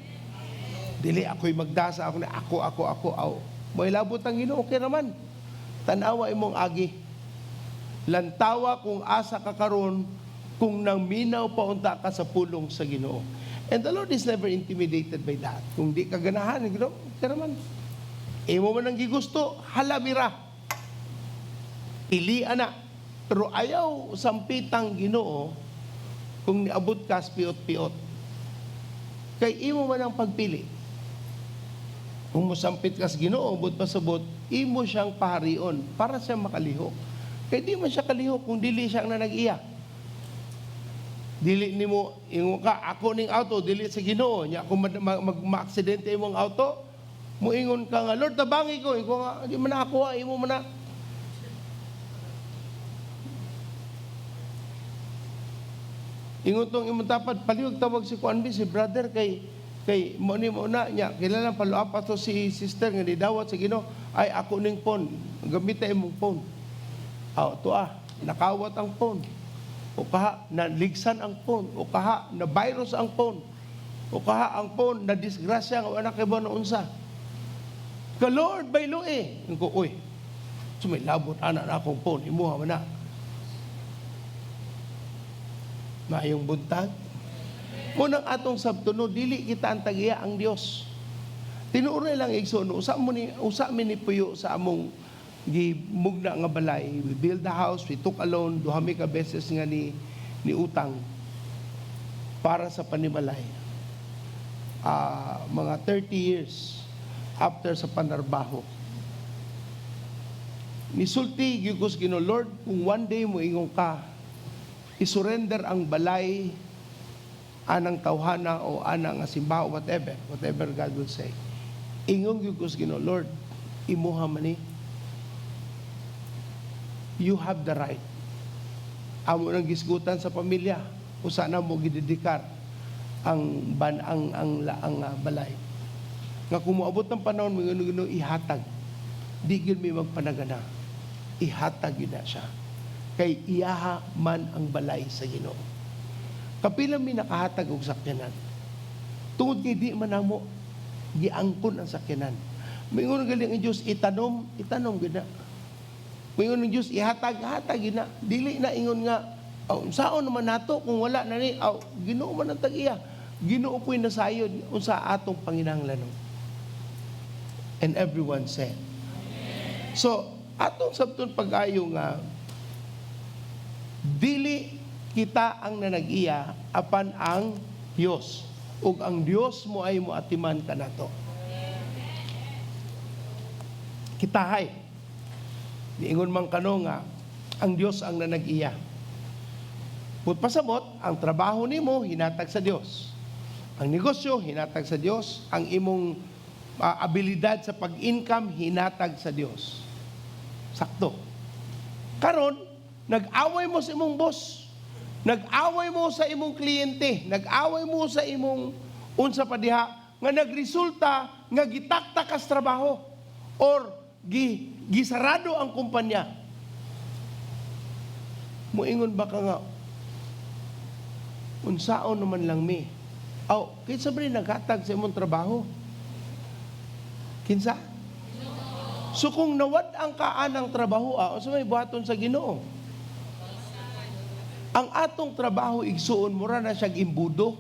Dili ako'y magdasa ako na ako. May labot ang Ginoo, okay naman. Tanawa imong agi. Lantawa kung asa ka karon, kung nang minaw pa unta ka sa pulong sa Ginoo. And the Lord is never intimidated by that. Kung di ka ganahan, Ginoo, okay naman. Imo man ang gigusto, halabira. Pili ana. Pero ayaw sampitang Ginoo kung niabot ka piot-piot. Kay imo man ang pagpili. Kung mosampit ka sa Ginoo, abot pasabot, imo siyang paharion para siya makalihok. Kay di man siya kalihok kung dili siya ang nanag-iya. Dili nimo ingon ka, ako ning auto, dili sa Ginoo. Nya kung mag-aksidente imong auto, muingon ka nga, Lord, tabangi ko. Iko nga, di man ako, imo man na. Ingon tong imong tapat, palihog tawag si Kuanbi, si brother, kay mo na niya, kilala follow-up ato si sister nga didawat sa Ginoo, ay ako ning phone, gamit imong phone. Nakawat ang phone. O kaha, naligsan ang phone. O kaha, na virus ang phone. O kaha, ang phone, na disgrasya nga anak kay ba na unsa. Ka Lord, baylo eh. Ko, uy, sumilabot anak na akong phone, imuha man na. Maayong buntag. Munang atong sabtuno, dili kita ang tagiya ang Dios. Tinuoy lang igsoon, usa mi ni puyo sa among gimugna nga balay. We build the house, we took a loan, duhami ka beses nga ni utang para sa panimalay. Mga 30 years after sa panarbaho. Nisulti gyud Ginoo, Lord, kung one day mo ingon ka, isurrender ang balay, anang tawhana o anang simbaho, whatever God will say. Ingon gyud Ginoo, Lord, imuha man ni. You have the right. Amo nang gisgutan sa pamilya, usa na mo gidedikar ang balay. Nga kung moabot ng panahon mo Ginoo ihatag. Di gyud mi magpanagana. Ihatag yun na siya. Kay iyaha man ang balay sa Ginoo. Kapila mi nakahatag og sakyanan. Tungod kay di man namo giangkon ang sakyanan. Moingon gali ang Dios itanom gyud na. Moingon ang Dios ihatag gyud na. Dili na ingon nga saon naman nato kung wala na ni Ginoo man ang tag-iya. Ginoo po'y nasayod unsa atong panginahanglanon. And everyone said. So, atong sabton pag-ayo nga dili kita ang nanag-iya apan ang Dios ug ang Dios mo ay moatiman kanato. Kitahay niingon man kano nga ang Dios ang nanag-iya. Put pasabot ang trabaho nimo hinatag sa Dios. Ang negosyo hinatag sa Dios, ang imong abilidad sa pag-income hinatag sa Dios. Sakto. Karon, nag-away mo sa imong boss. Nag-away mo sa imong kliyente. Nag-away mo sa imong unsa pa diha nga nagresulta nga gitaktak kas trabaho or gisarado ang kumpanya. Moingon ba ka nga unsaon naman lang mi? Kinsa ba rin naghatag sa imong trabaho? Kinsa? So kung nawad ang kaanang trabaho, so may buhaton sa Ginoo. Ang atong trabaho igsuon mura na siya imbudo.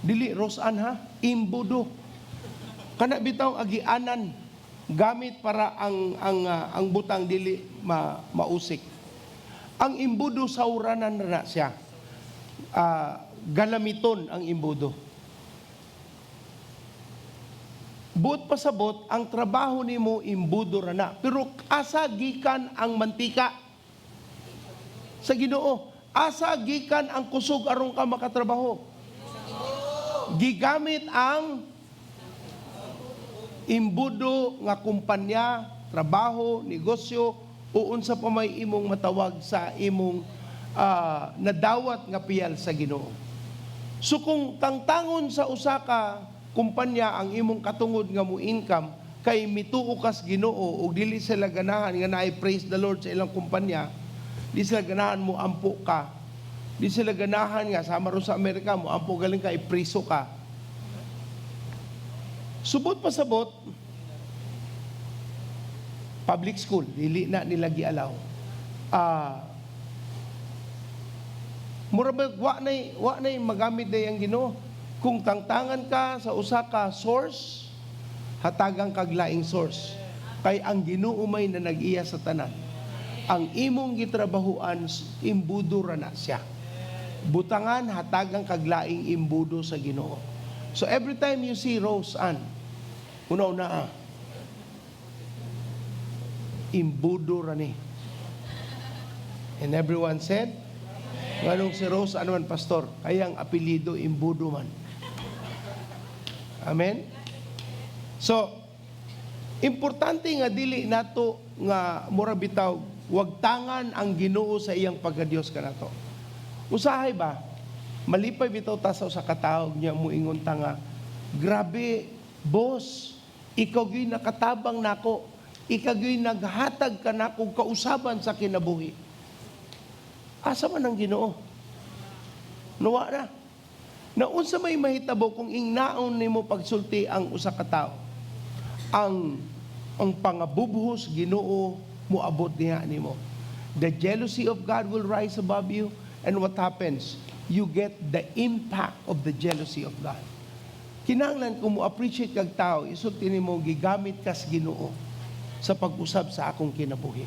Dili Rosan ha, imbudo. Kana bitaw agianan gamit para ang butang dili mausik. Ang imbudo sauranan na siya. Galamiton ang imbudo. Buot pasabot, ang trabaho nimo imbudo ra na. Pero asa gikan ang mantika? Sa Ginoo. Asa gikan ang kusog aron ka makatrabaho? Gigamit ang imbudo nga kumpanya, trabaho, negosyo, o unsa pa may imong matawag sa imong nadawat nga piyal sa Ginoo. So kung tangtangon sa usa ka kumpanya ang imong katungod nga mo income kay mituo kas Ginoo ug dili sila ganahan nga naay praise the Lord sa ilang kumpanya, di sila ganahan mo ampo ka. Di sila ganahan nga sama ro sa Amerika mo ampo galing ka ipriso ka. Subot pasabot public school dili na nila gialaw. Mura ba wa nay magamit day ang Ginoo. Kung tangtangan ka sa usa ka source, hatagang kag laing source. Kay ang Ginoo may na nag-iya sa tanan. Ang imong gitrabahuan imbudo ra na siya. Butangan hatagang kag laing imbudo sa Ginoo. So every time you see Rose Ann, una-una imbudo ra ni. And everyone said, nganong si Rose ano man pastor, kayang apelyido imbudo man. Amen? So, importante nga dili nato nga mura bitaw wag tangan ang Ginoo sa iyang pagkadiyos kanato. Usahay ba? Malipay bitaw ta sa usa ka tawo niya moingon ta nga, grabe, boss, ikaw gyud nakatabang nako. Ikaw gyud naghatag ka nako kausaban sa kinabuhi. Asa man ang Ginoo? Nawa na. Naunsa may mahitabo kung ingnaon nimo pagsulti ang usa ka tawo. Ang pangabubuhos Ginoo moabot niya nimo. The jealousy of God will rise above you. And what happens? You get the impact of the jealousy of God. Kinahanglan kung mo appreciate kag tao, isulti nimo gigamit kas Ginoo sa pag-usab sa akong kinabuhi.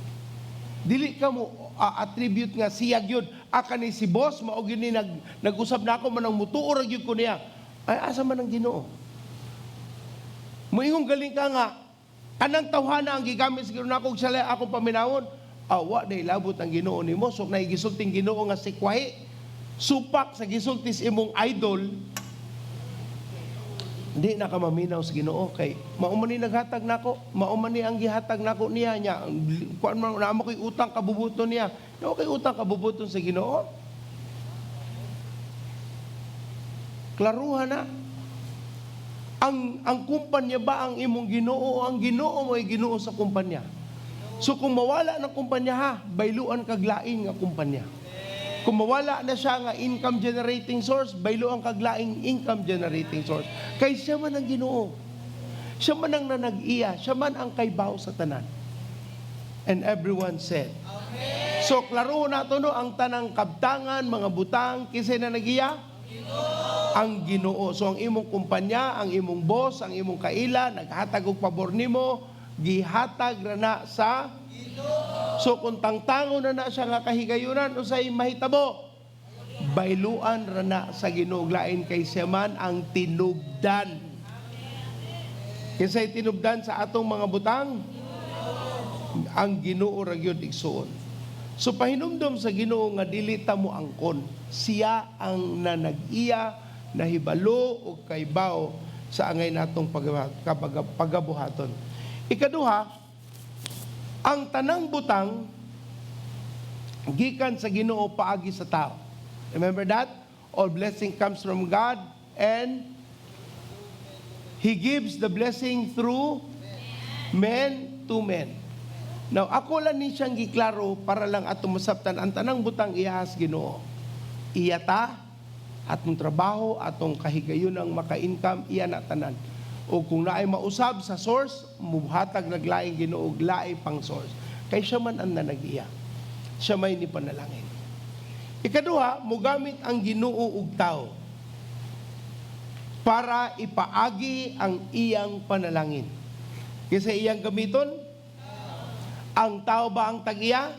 Dili ka mo attribute nga siya gyud aka ni si boss mao gyud ni nag-usab na ako manang mutuo ra gyud ko niya. Ay asa man ang Ginoo? Moingon galing ka nga anang tawhana ang gigamit siguro nako og sala akong paminawon. Wa day labot ang Ginoo nimo sok nay gisulting Ginoo nga si Kwahi. Supak sa gisultis imong idol. Hindi na ka maminaw sa Ginoo kay mao man ni naghatag nako, mao man ni ang gihatag nako niya kuan man na mo koy utang kabubuton niya. No kay utang kabubuton sa Ginoo. Klaruhan na. Ang kumpanya ba ang imong Ginoo o ang Ginoo mo ay Ginoo sa kumpanya? So kung mawala ng kumpanya ha, bayluan kag lain nga kumpanya. Kung mawala na siya nga income generating source, bayluan kag laing income generating source. Kay siya man ang Ginoo. Siya man ang nanag-iya, siya man ang kaybaw sa tanan. And everyone said. Amen. So klaro nato no ang tanang kabtangan, mga butang, kinsa na nag-iya? Ang Ginoo. So ang imong kumpanya, ang imong boss, ang imong kaila, naghatag og pabor nimo, gihatag ra na sa Ginoo. So kung tangtango na siya nga kahigayunan usay mahitabo, bayluan ra na sa Ginoo lain kay siya man ang tinubdan. Kinsay tinubdan sa atong mga butang? Ang Ginoo ra gyud igsuon. So pahinumdom sa Ginoo nga dili ta mo angkon. Siya ang nanag-iya nahibalo o kaybaw sa angay natong pagabuhaton. Ikaduha, ang tanang butang gikan sa Ginoo paagi sa tao. Remember that? All blessing comes from God and He gives the blessing through men to men. Now, ako lang ni siyang giklaro para lang atong masabtan ang tanang butang iyahas Ginoo. Iyata atong trabaho, atong kahigayunang maka-income, iya na tanan. O kung naay mausab sa source, muhatag naglaing Ginoo og laay pang source. Kay siya man ang nanag-iya. Siya may ni panalangin. Ikaduha, mugamit ang Ginoo og tao para ipaagi ang iyang panalangin. Kasi iyang gamiton, ang tao ba ang tag-iya?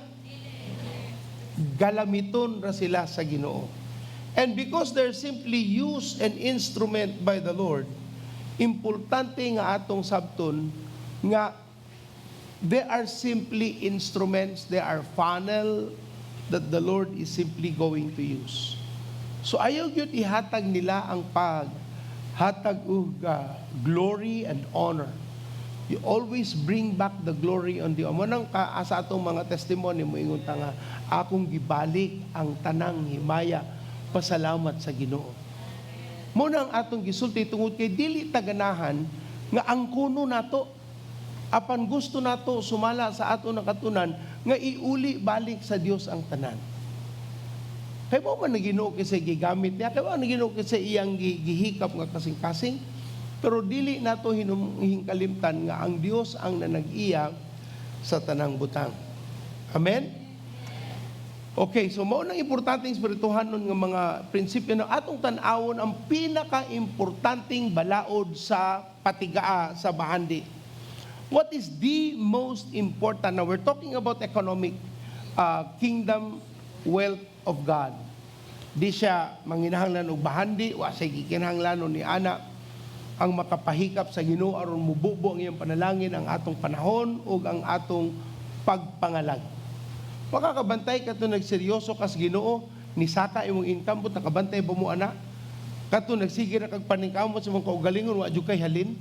Galamiton ra sila sa Ginoo. And because they're simply used and instrument by the Lord, importante nga atong sabton nga they are simply instruments, they are funnel that the Lord is simply going to use. So ayaw gyud ihatag nila ang hatag og glory and honor. You always bring back the glory on the Amonang sa atong mga testimony mo ingon ta nga akong gibalik ang tanang himaya pasalamat sa Ginoo. Muna ang atong gisulti tungod kay dili taganahan nga ang kuno nato apan gusto nato sumala sa ato nakatunan nga iuli balik sa Dios ang tanan. Kay mo man Ginoo kasi gigamit niya, kay mo man Ginoo kasi iyang gihikap nga kasing-kasing, pero dili nato hingkalimtan nga ang Dios ang nanag-iya sa tanang butang. Amen. Okay, so mao nang importanteng espirituhanon nga mga prinsipyo na atong tan-awon ang pinaka-importanting balaod sa patigaa sa bahandi. What is the most important? Now we're talking about economic kingdom wealth of God. Di siya manginahanglan og bahandi wa say gikinahanglanon ni ana ang makapahikap sa Ginoo aron mububo ang iyang panalangin ang atong panahon ug ang atong pagpangalag. Makakabantay ka ito nagseryoso kas Ginoo, nisaka imong income, but nakabantay ba mo ana? Kato nagsige na kag paningkamot sa mong kaugalingon, wa jud kay halin.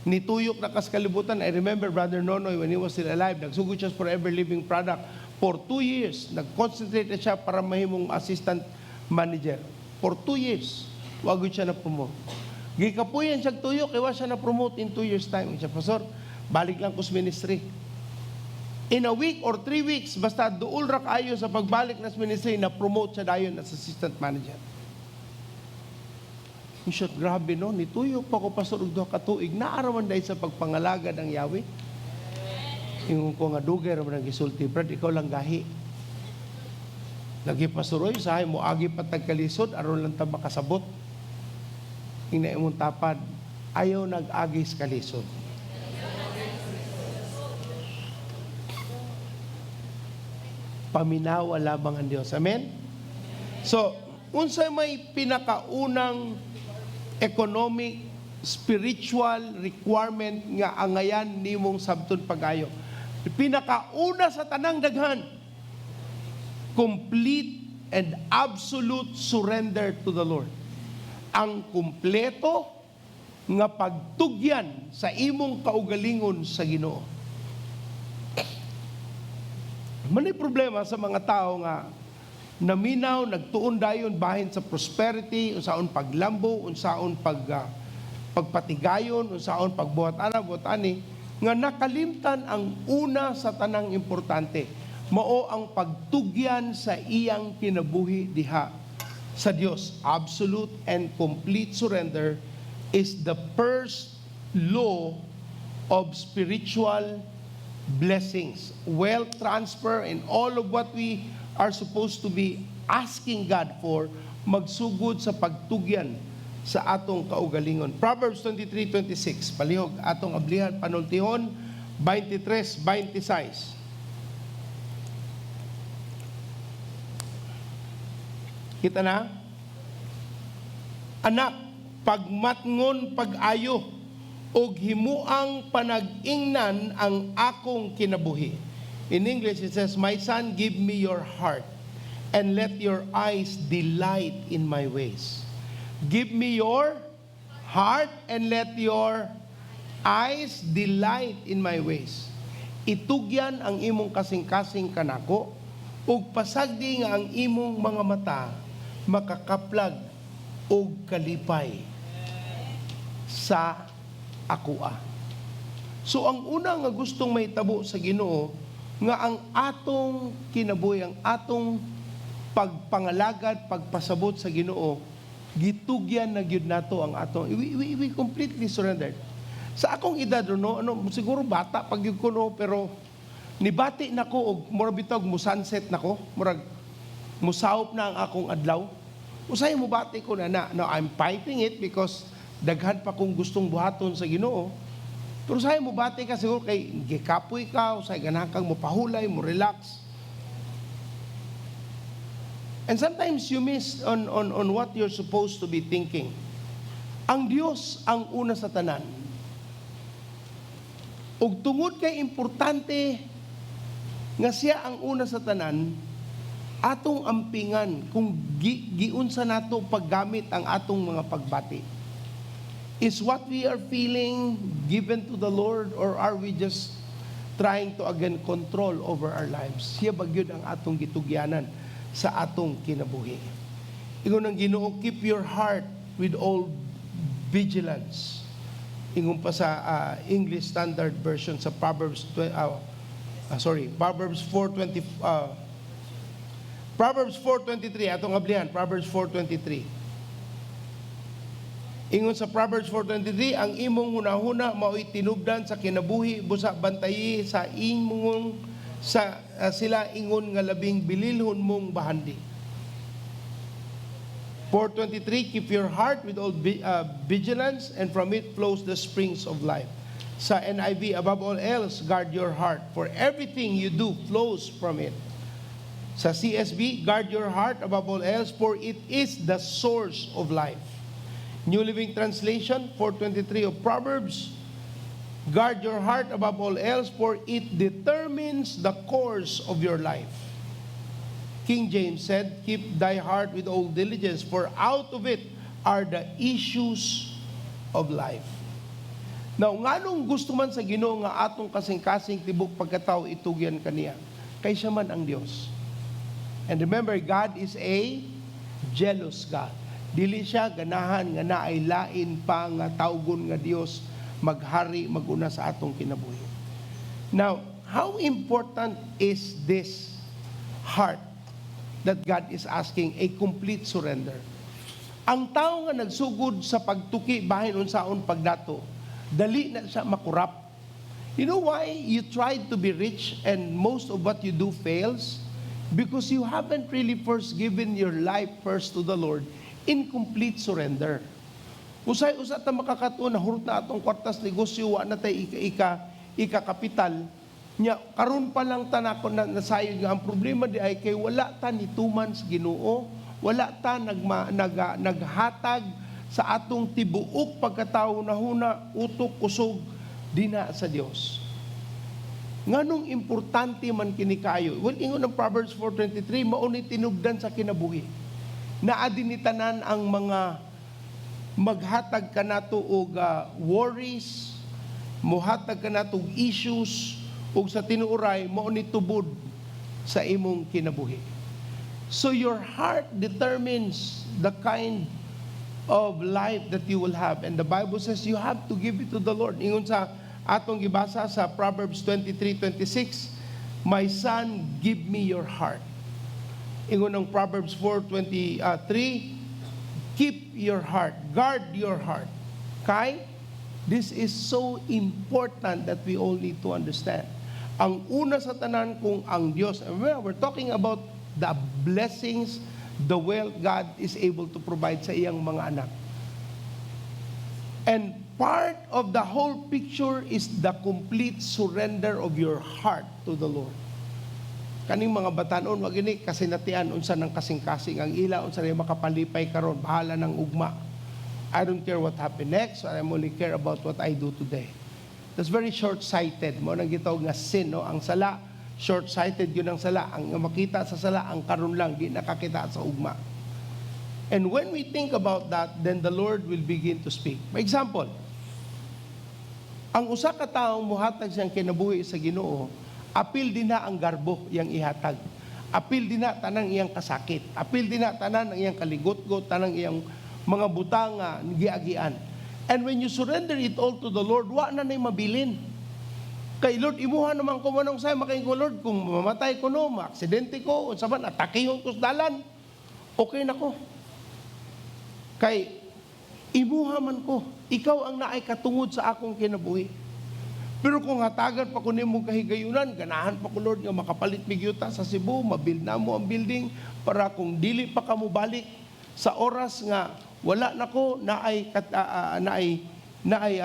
Nituyok na kas kalibutan. I remember Brother Nonoy when he was still alive, nagsugod siya for Ever Living Product. For 2 years, nag-concentrate siya para mahimong assistant manager. For 2 years, wagod siya na-promote. Gikapuyan siya tuyok, kaya siya na-promote in 2 years time. Siya, Pastor, balik lang ko sa ministry. In a week or 3 weeks, basta duol ra kayo sa pagbalik na sa ministry, na-promote siya dayon as assistant manager. Shot, grabe no, nituyok pa ko Pastor og 2 ka tuig, naaraman dahil sa pagpangalagad ang Yahweh. Yung ko nga dugay ra man gisulti, Brad, ikaw lang gahi. Lagi pasuroy, sahay mo agi patagkalisod, aron lang ta makasabot. Ina imong tapad, ayaw nag-agis kalisod. Paminawa lamang ang Diyos. Amen? So, unsa may pinakaunang economic, spiritual requirement nga angayan nimong sabton pagayo. Pinakauna sa tanang daghan, complete and absolute surrender to the Lord. Ang kumpleto nga pagtugyan sa imong kaugalingon sa Ginoo. Manay problema sa mga tao nga naminaw, nagtuon dayon bahin sa prosperity, unsaon paglambo, unsaon pagpatigayon, unsaon pagbuhat-ana, nga nakalimtan ang una sa tanang importante, mao ang pagtugyan sa iyang kinabuhi diha sa Dios. Absolute and complete surrender is the first law of spiritual blessings, wealth transfer, and all of what we are supposed to be asking God for, magsugod sa pagtugyan sa atong kaugalingon. Proverbs 23:26, palihog atong ablihan panultihon, 23:26. Kita na? Anak, pagmatngon pag-ayo, og himuang panag-ingnan ang akong kinabuhi. In English, it says, my son, give me your heart, and let your eyes delight in my ways. Give me your heart, and let your eyes delight in my ways. Itugyan ang imong kasing-kasing kanako, ug pasagdi nga ang imong mga mata makakaplag og kalipay sa akoa. So ang una nga gustong mahitabo sa Ginoo nga ang atong kinabuhi, ang atong pagpangalagad, pagpasabot sa Ginoo, gitugyan na gyud nato ang atong we completely surrendered. Sa akong edad no, siguro bata pag gyud ko no, pero nibati nako og murag bitog mo sunset nako, murag musawop na ang akong adlaw. Usay mo bati ko na I'm fighting it because daghan pa kung gustong buhaton sa Ginoo. Pero say mo bati ka siguro kay gikapoy ka, usay ganahan kang mopahulay, mo relax. And sometimes you miss on what you're supposed to be thinking. Ang Dios ang una sa tanan. Ug tungod kay importante nga siya ang una sa tanan, atong ampingan kung giunsa nato paggamit ang atong mga pagbati. Is what we are feeling given to the Lord, or are we just trying to again control over our lives? Siya bagyod ang atong gitugyanan sa atong kinabuhi. Ingon ang Ginoo, keep your heart with all vigilance. Ingon pa sa English Standard Version sa Proverbs 4:20 Proverbs 4:23 atong ablihan, Proverbs 4:23. Ingon sa Proverbs 4:23, ang imong hunahuna mao'y tinubdan sa kinabuhi, busa bantayi sa imong sila ingon nga labing bililhon mong bahandi. 4:23, keep your heart with all vigilance, and from it flows the springs of life. Sa NIV, above all else, guard your heart, for everything you do flows from it. Sa CSB, guard your heart above all else, for it is the source of life. New Living Translation, 4:23 of Proverbs, guard your heart above all else, for it determines the course of your life. King James said, keep thy heart with all diligence, for out of it are the issues of life. Now, nganong gusto man sa Ginoo nga atong kasing-kasing tibok pagkatao itugyan kaniya? Kay siya man ang Dios. And remember, God is a jealous God. Dili siya ganahan nga naay lain pa nga tawgon nga Dios maghari maguna sa atong kinabuhi. Now, how important is this heart that God is asking, a complete surrender? Ang tao nga nagsugod sa pagtuki bahin unsaon pagdato, dali na siya makurap. You know why you tried to be rich and most of what you do fails? Because you haven't really first given your life first to the Lord in complete surrender. Usay-usa ta makakatuon na hurot na atong kwartas negosyo wa na tay ika kapital nya karon pa lang tanako na nasayod nga ang problema di ay kay wala ta nituman sa Ginoo, wala ta naghatag sa atong tibuok pagkatao na huna utok kusog dina sa Dios. Nganong importante man kini kaayo? Well, ingon ng Proverbs 4:23, mao ni tinubdan sa kinabuhi. Naa dinhi tanan ang mga maghatag kanato og worries, mohatag kanato og issues, ug sa tinuoray mao ni tubod sa imong kinabuhi. So your heart determines the kind of life that you will have, and the Bible says you have to give it to the Lord. Ingon sa atong gibasa sa Proverbs 23:26, my son, give me your heart. Ingon ng Proverbs 4:23, keep your heart, guard your heart. Kay, this is so important that we all need to understand. Ang una sa tanan kung ang Diyos, we're talking about the blessings, the wealth God is able to provide sa iyang mga anak. And part of the whole picture is the complete surrender of your heart to the Lord. Kaning mga batanon, wag ini kasinatian unsa ng kasing-kasing ang ila unsa ray makapalipay karon, bahala ng ugma. I don't care what happen next, I only care about what I do today. That's very short-sighted. Mo nang gitawag nga sin, no? Ang sala, short-sighted yun ang sala. Ang makita sa sala, ang karon lang, di nakakita sa ugma. And when we think about that, then the Lord will begin to speak. For example, ang usa ka taong muhatag siyang kinabuhi sa Ginoo, apil din na ang garbo yang ihatag. Apil din na tanang iyang kasakit. Apil din na tanan ang iyang kaligot-got, tanang iyang mga butang giagian. And when you surrender it all to the Lord, wa na nay mabilin. Kay Lord, imuha naman ko manong say makain ko Lord, kung mamatay ko no, maaksidente ko, unsa man atakihon ko sa dalan, okay na ko. Kay imuha man ko, ikaw ang naay katungod sa akong kinabuhi. Pero kung hatagan pa ko nimo kahigayunan, ganahan pa ko Lord nga makapalit migyuta sa Cebu, mabuild na mo ang building para kung dili pa ka mo balik sa oras nga wala nako naay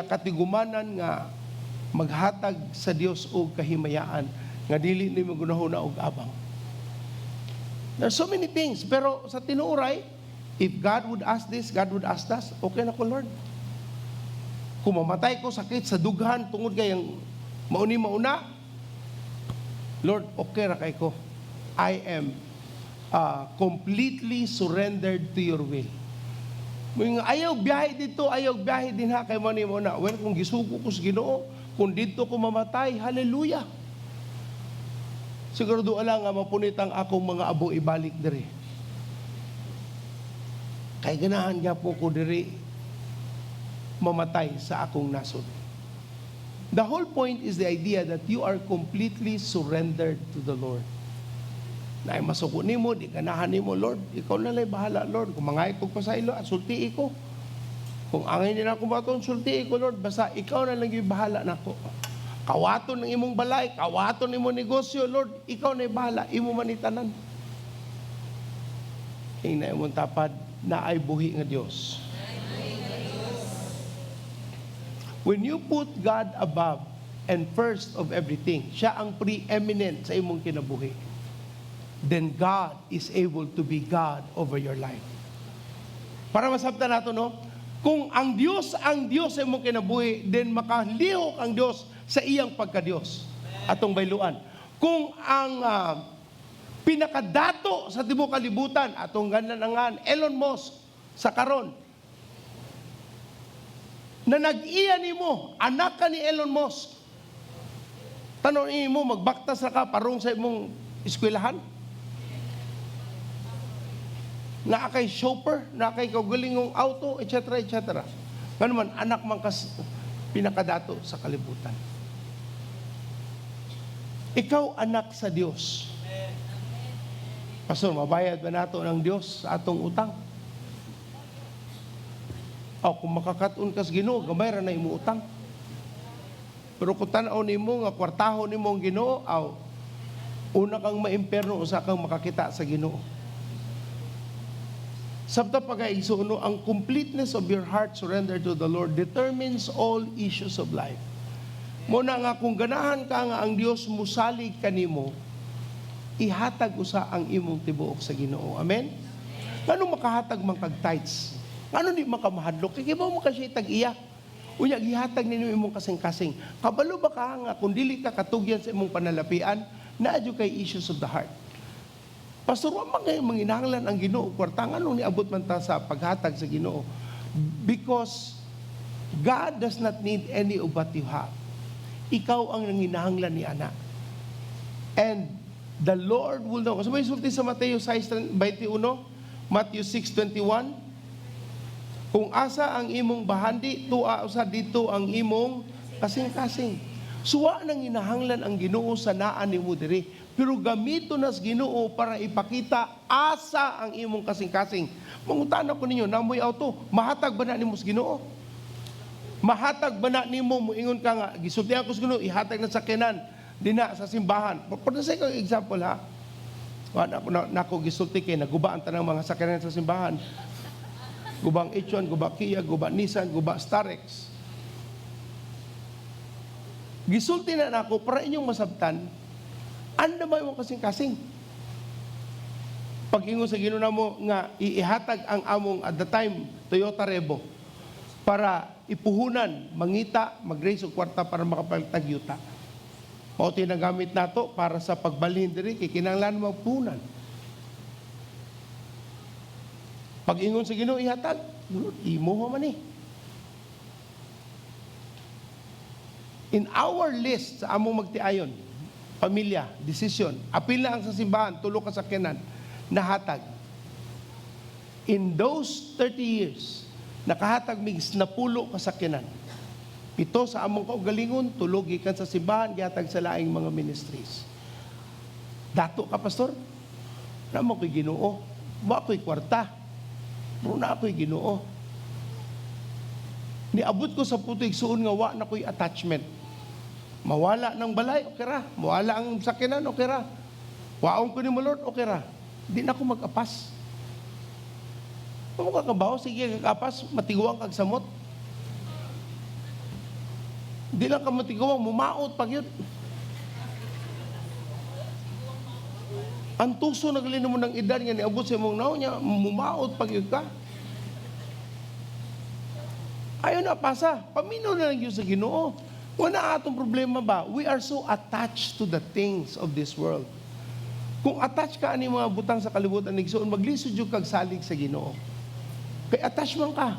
katigumanan nga maghatag sa Dios og kahimayaan nga dili nimo gunahuna og abang. There's so many things, pero sa tinuoray, if God would ask this, God would ask that, okay na ko Lord. Kung mamatay ko sakit sa dughan tungod kayang mauna, Lord, okay ra kay ko. I am completely surrendered to your will. Mga ayaw biyahe dito, ayaw biyahe din ha kay mo na. Well, kung gisugo ko sa Ginoo, kung dito ko mamatay, hallelujah. Siguro doon lang nga mapunit ang akong mga abo ibalik diri. Kay ganahan niya po ko diri mamatay sa akong nasod. The whole point is the idea that you are completely surrendered to the Lord. Na masuko nimo, di ganahan nimo Lord, ikaw na lang bahala Lord. Kung mangay ko pa sa ilo, sulti ko. Kung angay nila ko baton, sulti ko Lord, basta ikaw na lang yung bahala nako. Kawaton ng imong balay, kawaton ng imong negosyo Lord, ikaw na yung bahala, imo manitanan. Hingna imong tapad na ay buhi nga Diyos. When you put God above and first of everything, siya ang preeminent sa imong kinabuhi, then God is able to be God over your life. Para masabtan nato, no? Kung ang Diyos sa imong kinabuhi, then makalihok ang Diyos sa iyang pagka-Diyos. Atong bayluan. Kung ang pinakadato sa tibuok kalibutan, atong gananangan, Elon Musk, sa karon, na nag-iya nimo, anak ka ni Elon Musk, tanong mo, magbaktas na ka, parong sa imong eskwelahan? Na kay chauffeur, na kay kaugalingong auto, etc. etc. Nga naman, anak man kas pinakadato sa kalibutan. Ikaw anak sa Diyos. Pastor, mabayad ba nato ng Diyos sa atong utang? O kung makakatun kas Ginoo, gamay ra na imo utang. Pero kung tanaw nimo nga kwartaho nimo ang Ginoo, Una kang maimperno, usa kang makakita sa Ginoo. Sabta pagkaigsuno, ang completeness of your heart surrender to the Lord determines all issues of life. Muna nga kung ganahan ka nga ang Dios musalig kanimo, ihatag usa ang imong tibuok sa Ginoo. Amen? Ngano makahatag man kag tithes? Ngano di makamahadlok? Kaya ba mo kasi tag-iyak? Unya, gihatag ninyo imong kasing-kasing. Kabalo ba ka nga kung dili ka katugyan sa imong panalapian, naadyo kay issues of the heart. Pastor, wa man kayo manginahanglan ang Ginoo kwarta. Ngano niabot man ta sa paghatag sa Ginoo? Because God does not need any of what you have. Ikaw ang nanginahanglan ni ana. And the Lord will know. So may sulti sa Mateo 6:21, Matthew 6:21, kung asa ang imong bahandi, tua usa dito ang imong kasing-kasing. Suwa nang hinahanglan ang Ginoo sa naan nimo diri, pero gamito nas Ginoo para ipakita asa ang imong kasing-kasing. Mangutana ko ninyo, namoy auto, mahatag ba na nimo sa Ginoo? Mahatag ba na nimo, moingon ka nga, gisultihan ko sa Ginoo, ihatag na sa sakyanan dina sa simbahan. For the sake of example ha, nako gisulti kay naguba ang tanang mga sakyanan sa simbahan. Gubang H1, guba Kia, guba Nissan, guba Starex. Gisulti na nako para inyong masabtan, anda ba yung kasing-kasing? Pag ingon sa Ginoo namo nga ihatag ang among at the time Toyota Revo para ipuhunan, mangita, mag-raise og kwarta para makapalitag yuta. Mao tinagamit nato para sa pagbalhin diri kay kinahanglan magpuhunan. Pag ingon sa Ginoo ihatag, imo man ni. In our list sa among magtiayon, pamilya, desisyon, apil na ang sa simbahan, tulo ka sakyanan, nahatag. In those 30 years, nakahatag mig 10 ka sakyanan. 7 sa among kaugalingon, tulo gikan sa simbahan, gihatag sa laing mga ministries. Dato ka, pastor? Namo ko'y Ginoo. Wa ko'y kwarta. Muna ako'y Ginoo. Niabot ko sa puto igsuon nga wa na ko'y attachment. Mawala ng balay, okay ra. Mawala ang sakyanan, okay ra. Waong ko ni mo Lord, okay ra. Di na ako mag-apas. Kung kakabaw, sige kakapas, matiguang kag samot. Di lang ka matiguang, mumaot pag yun. Ang tuso naglino mo ng edad nga niabot sa imong naon niya, mumaot pag yun ka. Ayaw na pasa, paminaw na lang yun sa Ginoo. Wala atong problema ba? We are so attached to the things of this world. Kung attached ka ani mga butang sa kalibutan ng igsoon, maglisod yung kag salig sa Ginoo. Kay attach man ka.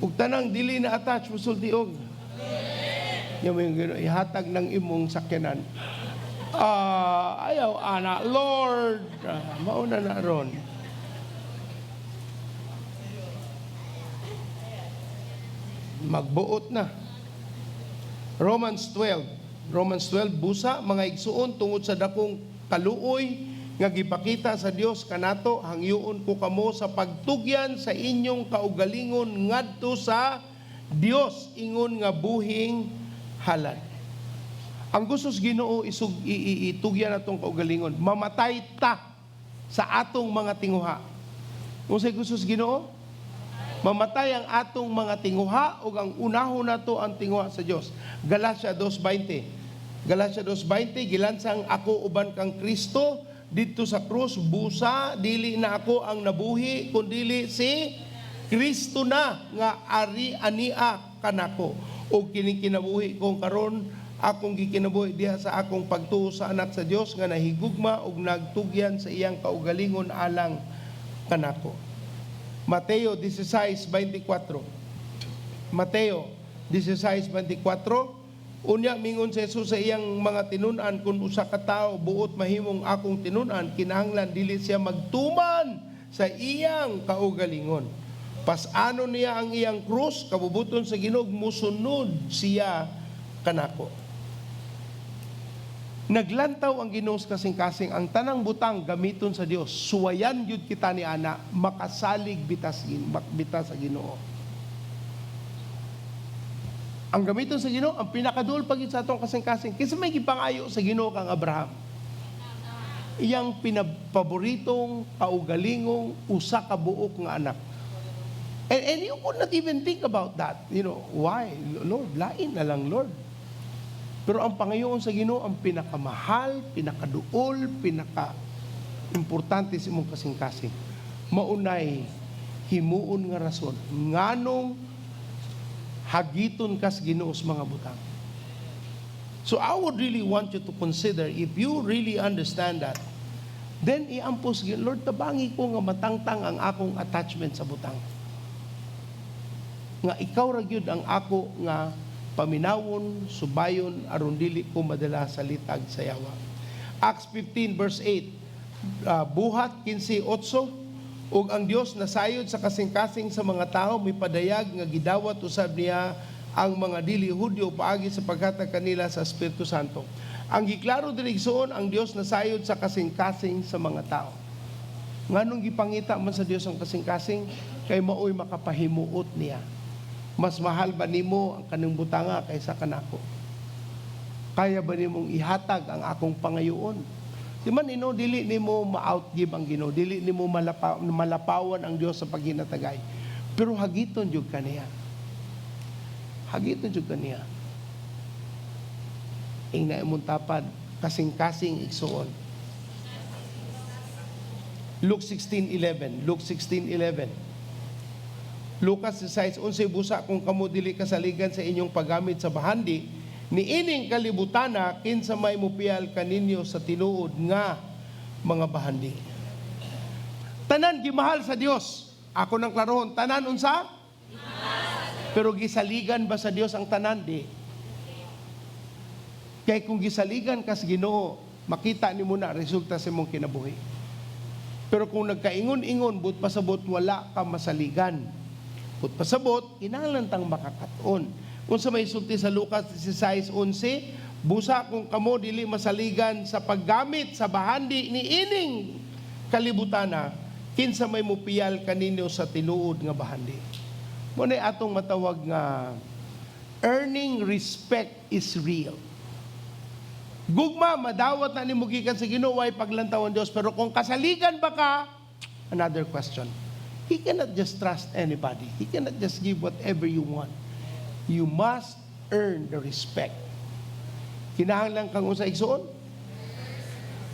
Ug tanang dili na attach, musulti og. Yan mo yung Ginoo, ihatag ng imong sakyanan. Ayaw, ana, Lord. Mauna na ron. Magbuot na. Romans 12, busa, mga igsuon, tungod sa dakong kaluoy, nga gipakita sa Dios kanato, hangyoon ko kamo sa pagtugyan sa inyong kaugalingon ngadto sa Dios, ingon nga buhing halad. Ang gusto sa Ginoo itugyan atong kaugalingon, mamatay ta sa atong mga tinguha. Kung sa gusto sa Ginoo, mamatay ang atong mga tinguha o ang unahon nato ang tinguha sa Dios. Galatia 2:20. Galatia 2:20, gilansang ako uban kang Kristo didto sa krus, busa dili na ako ang nabuhi kundi si Kristo na nga ari ania kanako. O kini kinabuhi kong karon akong gikinabuhi diha sa akong pagtuo sa anak sa Dios nga nahigugma ug nagtugyan sa iyang kaugalingon alang kanako. Mateo 16:24. Mateo 16:24. Unya mingon si Jesus sa iyang mga tinun-an, kung usa ka tawo buot mahimong akong tinun-an, kinahanglan dili siya magtuman sa iyang kaugalingon. Pasano niya ang iyang krus, kabubuton sa Ginoo, musunod siya kanako. Naglantaw ang Ginoo kasing-kasing, ang tanang butang gamiton sa Dios. Suwayan yun kita ni ana, makasalig bitas sa Ginoo. Ang gamiton sa Ginoo, ang pinakadul pagit sa atong kasing-kasing. Kasi may gipangayo sa Ginoo kang Abraham. Iyang pinapaboritong, kaugalingong, usa ka buok nga anak. And you could not even think about that. You know, why? Lord, lain na lang, Lord. Pero ang pangayoon sa Ginoo, ang pinakamahal, pinakaduol, pinaka-importante sa imong kasing-kasing. Maunay, himuon nga rason. Nganong hagiton kas Ginoo sa mga butang. So I would really want you to consider, if you really understand that, then iampos, Lord, tabangi ko nga matangtang ang akong attachment sa butang. Nga ikaw ra gyud ang ako nga paminawon, subayon, aron dili ko madala sa litag sa yawa. Acts 15 verse 8, buhat 15:8, ug ang Dios nasayod sa kasing-kasing sa mga tao, may padayag nga gidawat usab niya ang mga dili Hudyo paagi sa paghatag kanila sa Espiritu Santo. Ang giklaro diri igsoon, ang Dios nasayod sa kasing-kasing sa mga tao. Nganong gipangita man sa Dios ang kasing-kasing? Kay maoy makapahimuot niya. Mas mahal ba nimo ang kanang butanga kaysa kanako? Kaya ba nimong ihatag ang akong pangayoon? Di man dili nimo ma-outgive ang Ginoo, dili nimo malapawan ang Dios sa paghinatagay. Pero hagiton jud kaniya. Hagiton jud kaniya. Ingna imong tapad, kasing-kasing igsuon. Luke 16:11. Lucas 16:11, busa kung kamo dili kasaligan sa inyong paggamit sa bahandi, niining kalibutana kinsa may mupiyal kaninyo sa tinuod nga mga bahandi. Tanan gimahal sa Dios. Ako nang klarohon, tanan unsa? Pero gisaligan ba sa Dios ang tanan? Di. Kaya kung gisaligan kas Ginoo, makita nimo na resulta sa imong kinabuhi. Pero kung nagkaingon-ingon, but pasabot wala ka masaligan. But pasabot, kinahanglan makakaton. Kung sa may sulti sa Lucas 16:11, busa kung kamo dili masaligan sa paggamit sa bahandi ni ining kalibutana, kinsa may mupiyal kaninyo sa tinuod nga bahandi. Muna atong matawag nga earning respect is real. Gugma, madawat na nimo gikan sa Ginoo ay paglantawan Dios, pero kung kasaligan ba ka, another question. He cannot just trust anybody. He cannot just give whatever you want. You must earn the respect. Kinahanglan kang usa igsoon.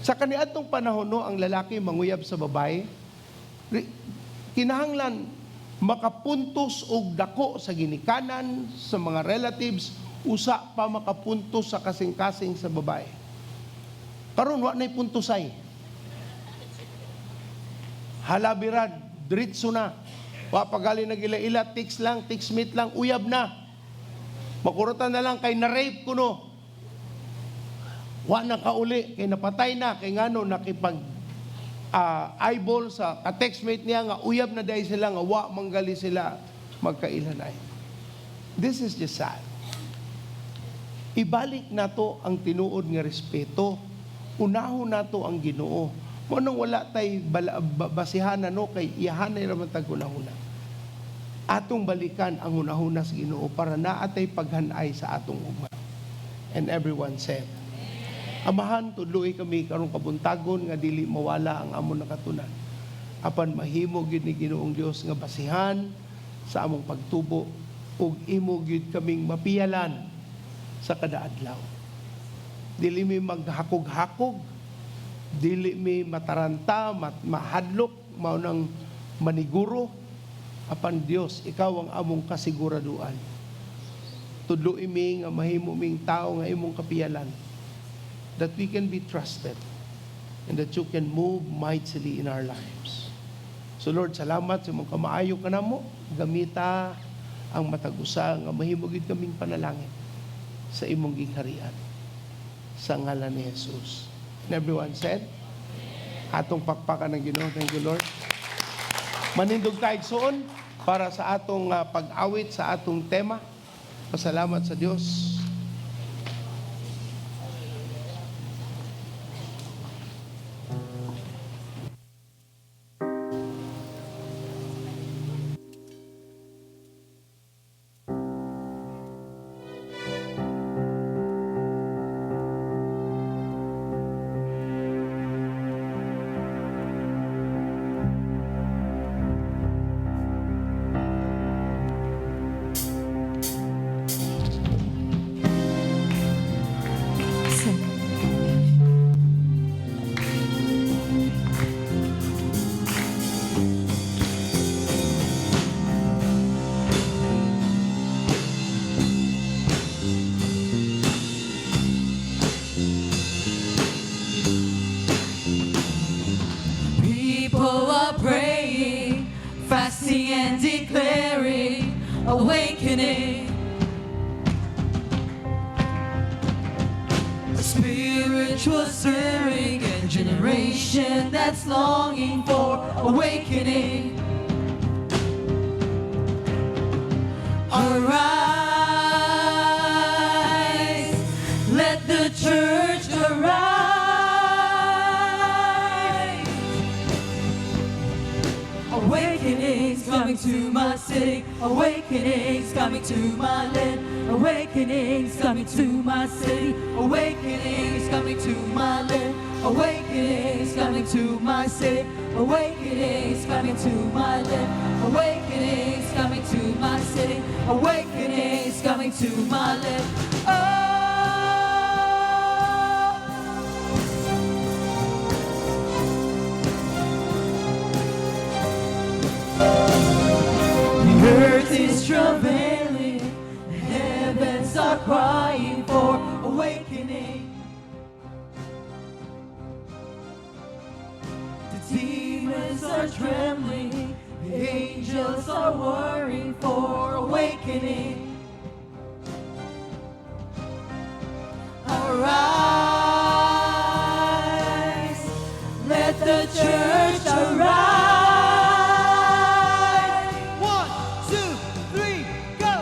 Sa kaniadtong panahon no, ang lalaki manguyab sa babae, kinahanglan makapuntos og dako sa ginikanan sa mga relatives, usa pa makapuntos sa kasing-kasing sa babae. Karon wa nay puntusay. Halabiran, diretso na. Wa pagali nagila-ila, tiks lang, tiksmit lang, uyab na. Makuratan na lang kay na-rape ko no. Wa na kauli, kay napatay na, kay ngano nakipag eyeball sa ka-textmate niya nga uyab na dahil sila nga wa manggali sila magkailanay. This is just sad. Ibalik nato ang tinuod nga respeto. Unahon nato ang Ginoo. Munang wala tay basihan no kay iyahanay ra man tag hunahuna. Atong balikan ang hunahuna sa Ginoo para naatay paghanay sa atong ugma. And everyone said, Amahan, tudloy kami karong kabuntagon nga dili mawala ang amon nakatunan. Apan mahimo gyud ni Ginoong Dios nga basihan sa among pagtubo ug imo gyud kaming mapiyalan sa kada adlaw. Dili mi maghakog-hakog, dili mi mataranta, mahadlok, mao nang maniguro. Apan Dios, ikaw ang among kasiguraduan. Tudloy mi nga mahimo ming tao nga imong kapiyalan, that we can be trusted and that you can move mightily in our lives. So Lord, salamat sa mong kamaayo ka namo, gamita ang matag-usa nga mahimo gid kaming panalangin sa imong gingharian sa ngalan ni Jesus. And everyone said, atong pakpakan ng Ginoo. Thank you, Lord. Manindog tayo soon para sa atong pag-awit sa atong tema. Pasalamat sa Diyos. People are praying, fasting and declaring, awakening. A spiritual stirring, a generation that's longing for awakening. Arise, let the church arise. Awakening's coming to my city. Awakening's coming to my land. Awakening's coming to my city. Awakening's coming to my land. Awakening's coming to my city. Awakening's coming to my land. Awakening's coming to my city. Awakening's coming to my land. The earth is travailing, the heavens are crying for awakening. The demons are trembling, the angels are worrying for awakening. Arise, let the church arise. 1, 2, 3, go!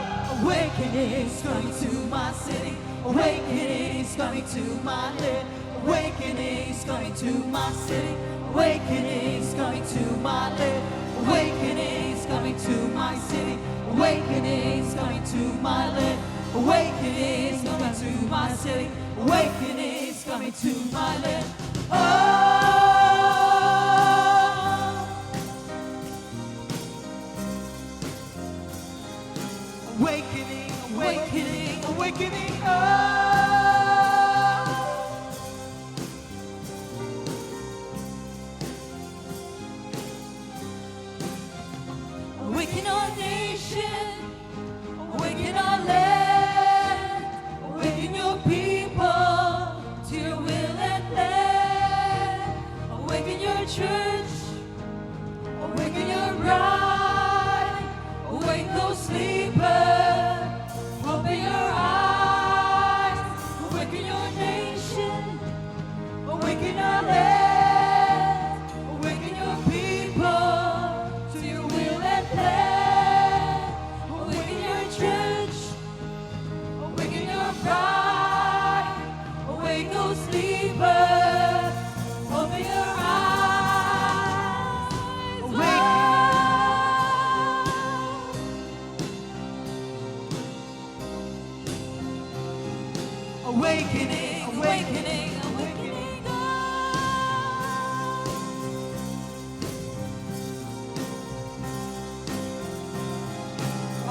Awakening's coming to my city. Awakening's coming to my land. Awakening's coming to my city. Awakening's coming to my land. Awakening's coming to my city. Awakening's coming to my land. Awakening's coming to my city. Awakening's coming to my land. Awakening, awakening, awakening. Awaken our nation, awaken our land, awaken your people to your will and plan. Awaken your church, awaken your bride, awake those sleepers, open your eyes, awaken your nation, awaken our land, awaken your people to your will and plan. Awaken your church, awaken your bride, awake those sleepers, open your eyes, awakening, awakening, awakening.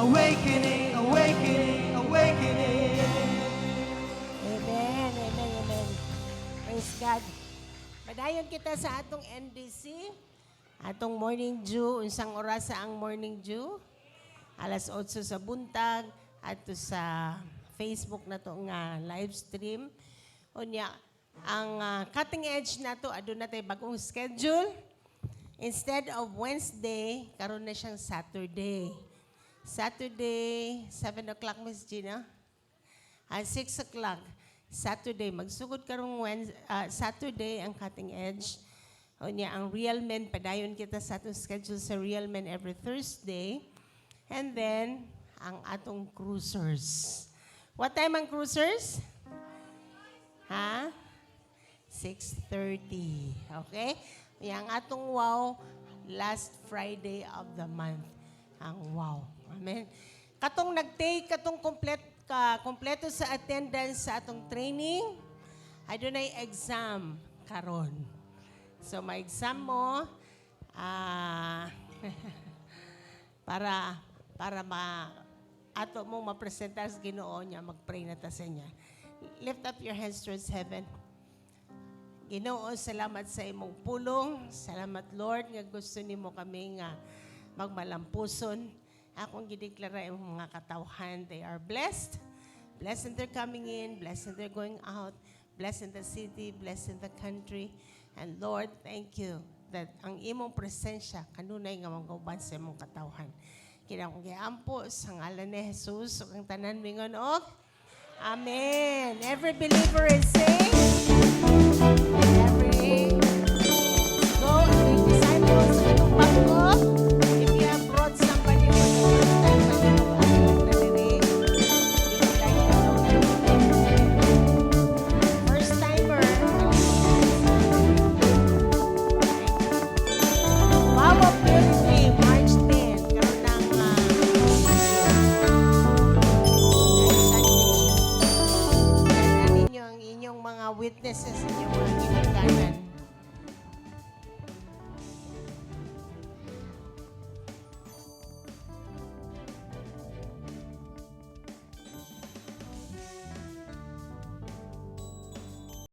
Awakening, awakening, awakening. Amen, amen, amen. Praise God. Padayon kita sa atong NDC, atong morning dew, unsang oras sa ang morning dew. Alas 8 sa buntag, ato sa Facebook na to nga live stream. Unya, ang cutting edge na to, adun na tayo bagong schedule. Instead of Wednesday, karon na siyang Saturday. Saturday, 7 o'clock, Miss Gina? 6 o'clock. Saturday. Magsugod karong Saturday ang cutting edge. O niya, ang Real Men, padayon kita sa atong schedule sa Real Men every Thursday. And then, ang atong cruisers. What time ang cruisers? Ha? 6:30. Okay? Yang atong wow, last Friday of the month. Ang wow. Amen. Katong nag-take, katong kompleto sa attendance sa atong training, ay doon ay exam karon. So, ma-exam mo, para ato mo mapresenta sa Ginoo niya, mag-pray na ta sa niya. Lift up your hands towards heaven. Ginoo, salamat sa imong pulong. Salamat, Lord, nga gusto nimo kami nga magmalampuson. Akong gideklara imong mga katawhan. They are blessed. Blessed in their coming in. Blessed in their going out. Blessed in the city. Blessed in the country. And Lord, thank you that ang imong presensya kanunay nga magauban sa imong katawhan. Kinang giampo sa ngalan ni Jesus ug ang tanan mingon og Amen. Every believer is saying every go and make disciples sa imong pagko. If you have brought somebody for the first time sa imong pagko, you would like to know them. First timer. Wow of Purity, March 10. Karoon ng next Sunday. Tingnan ninyo ang inyong mga witnesses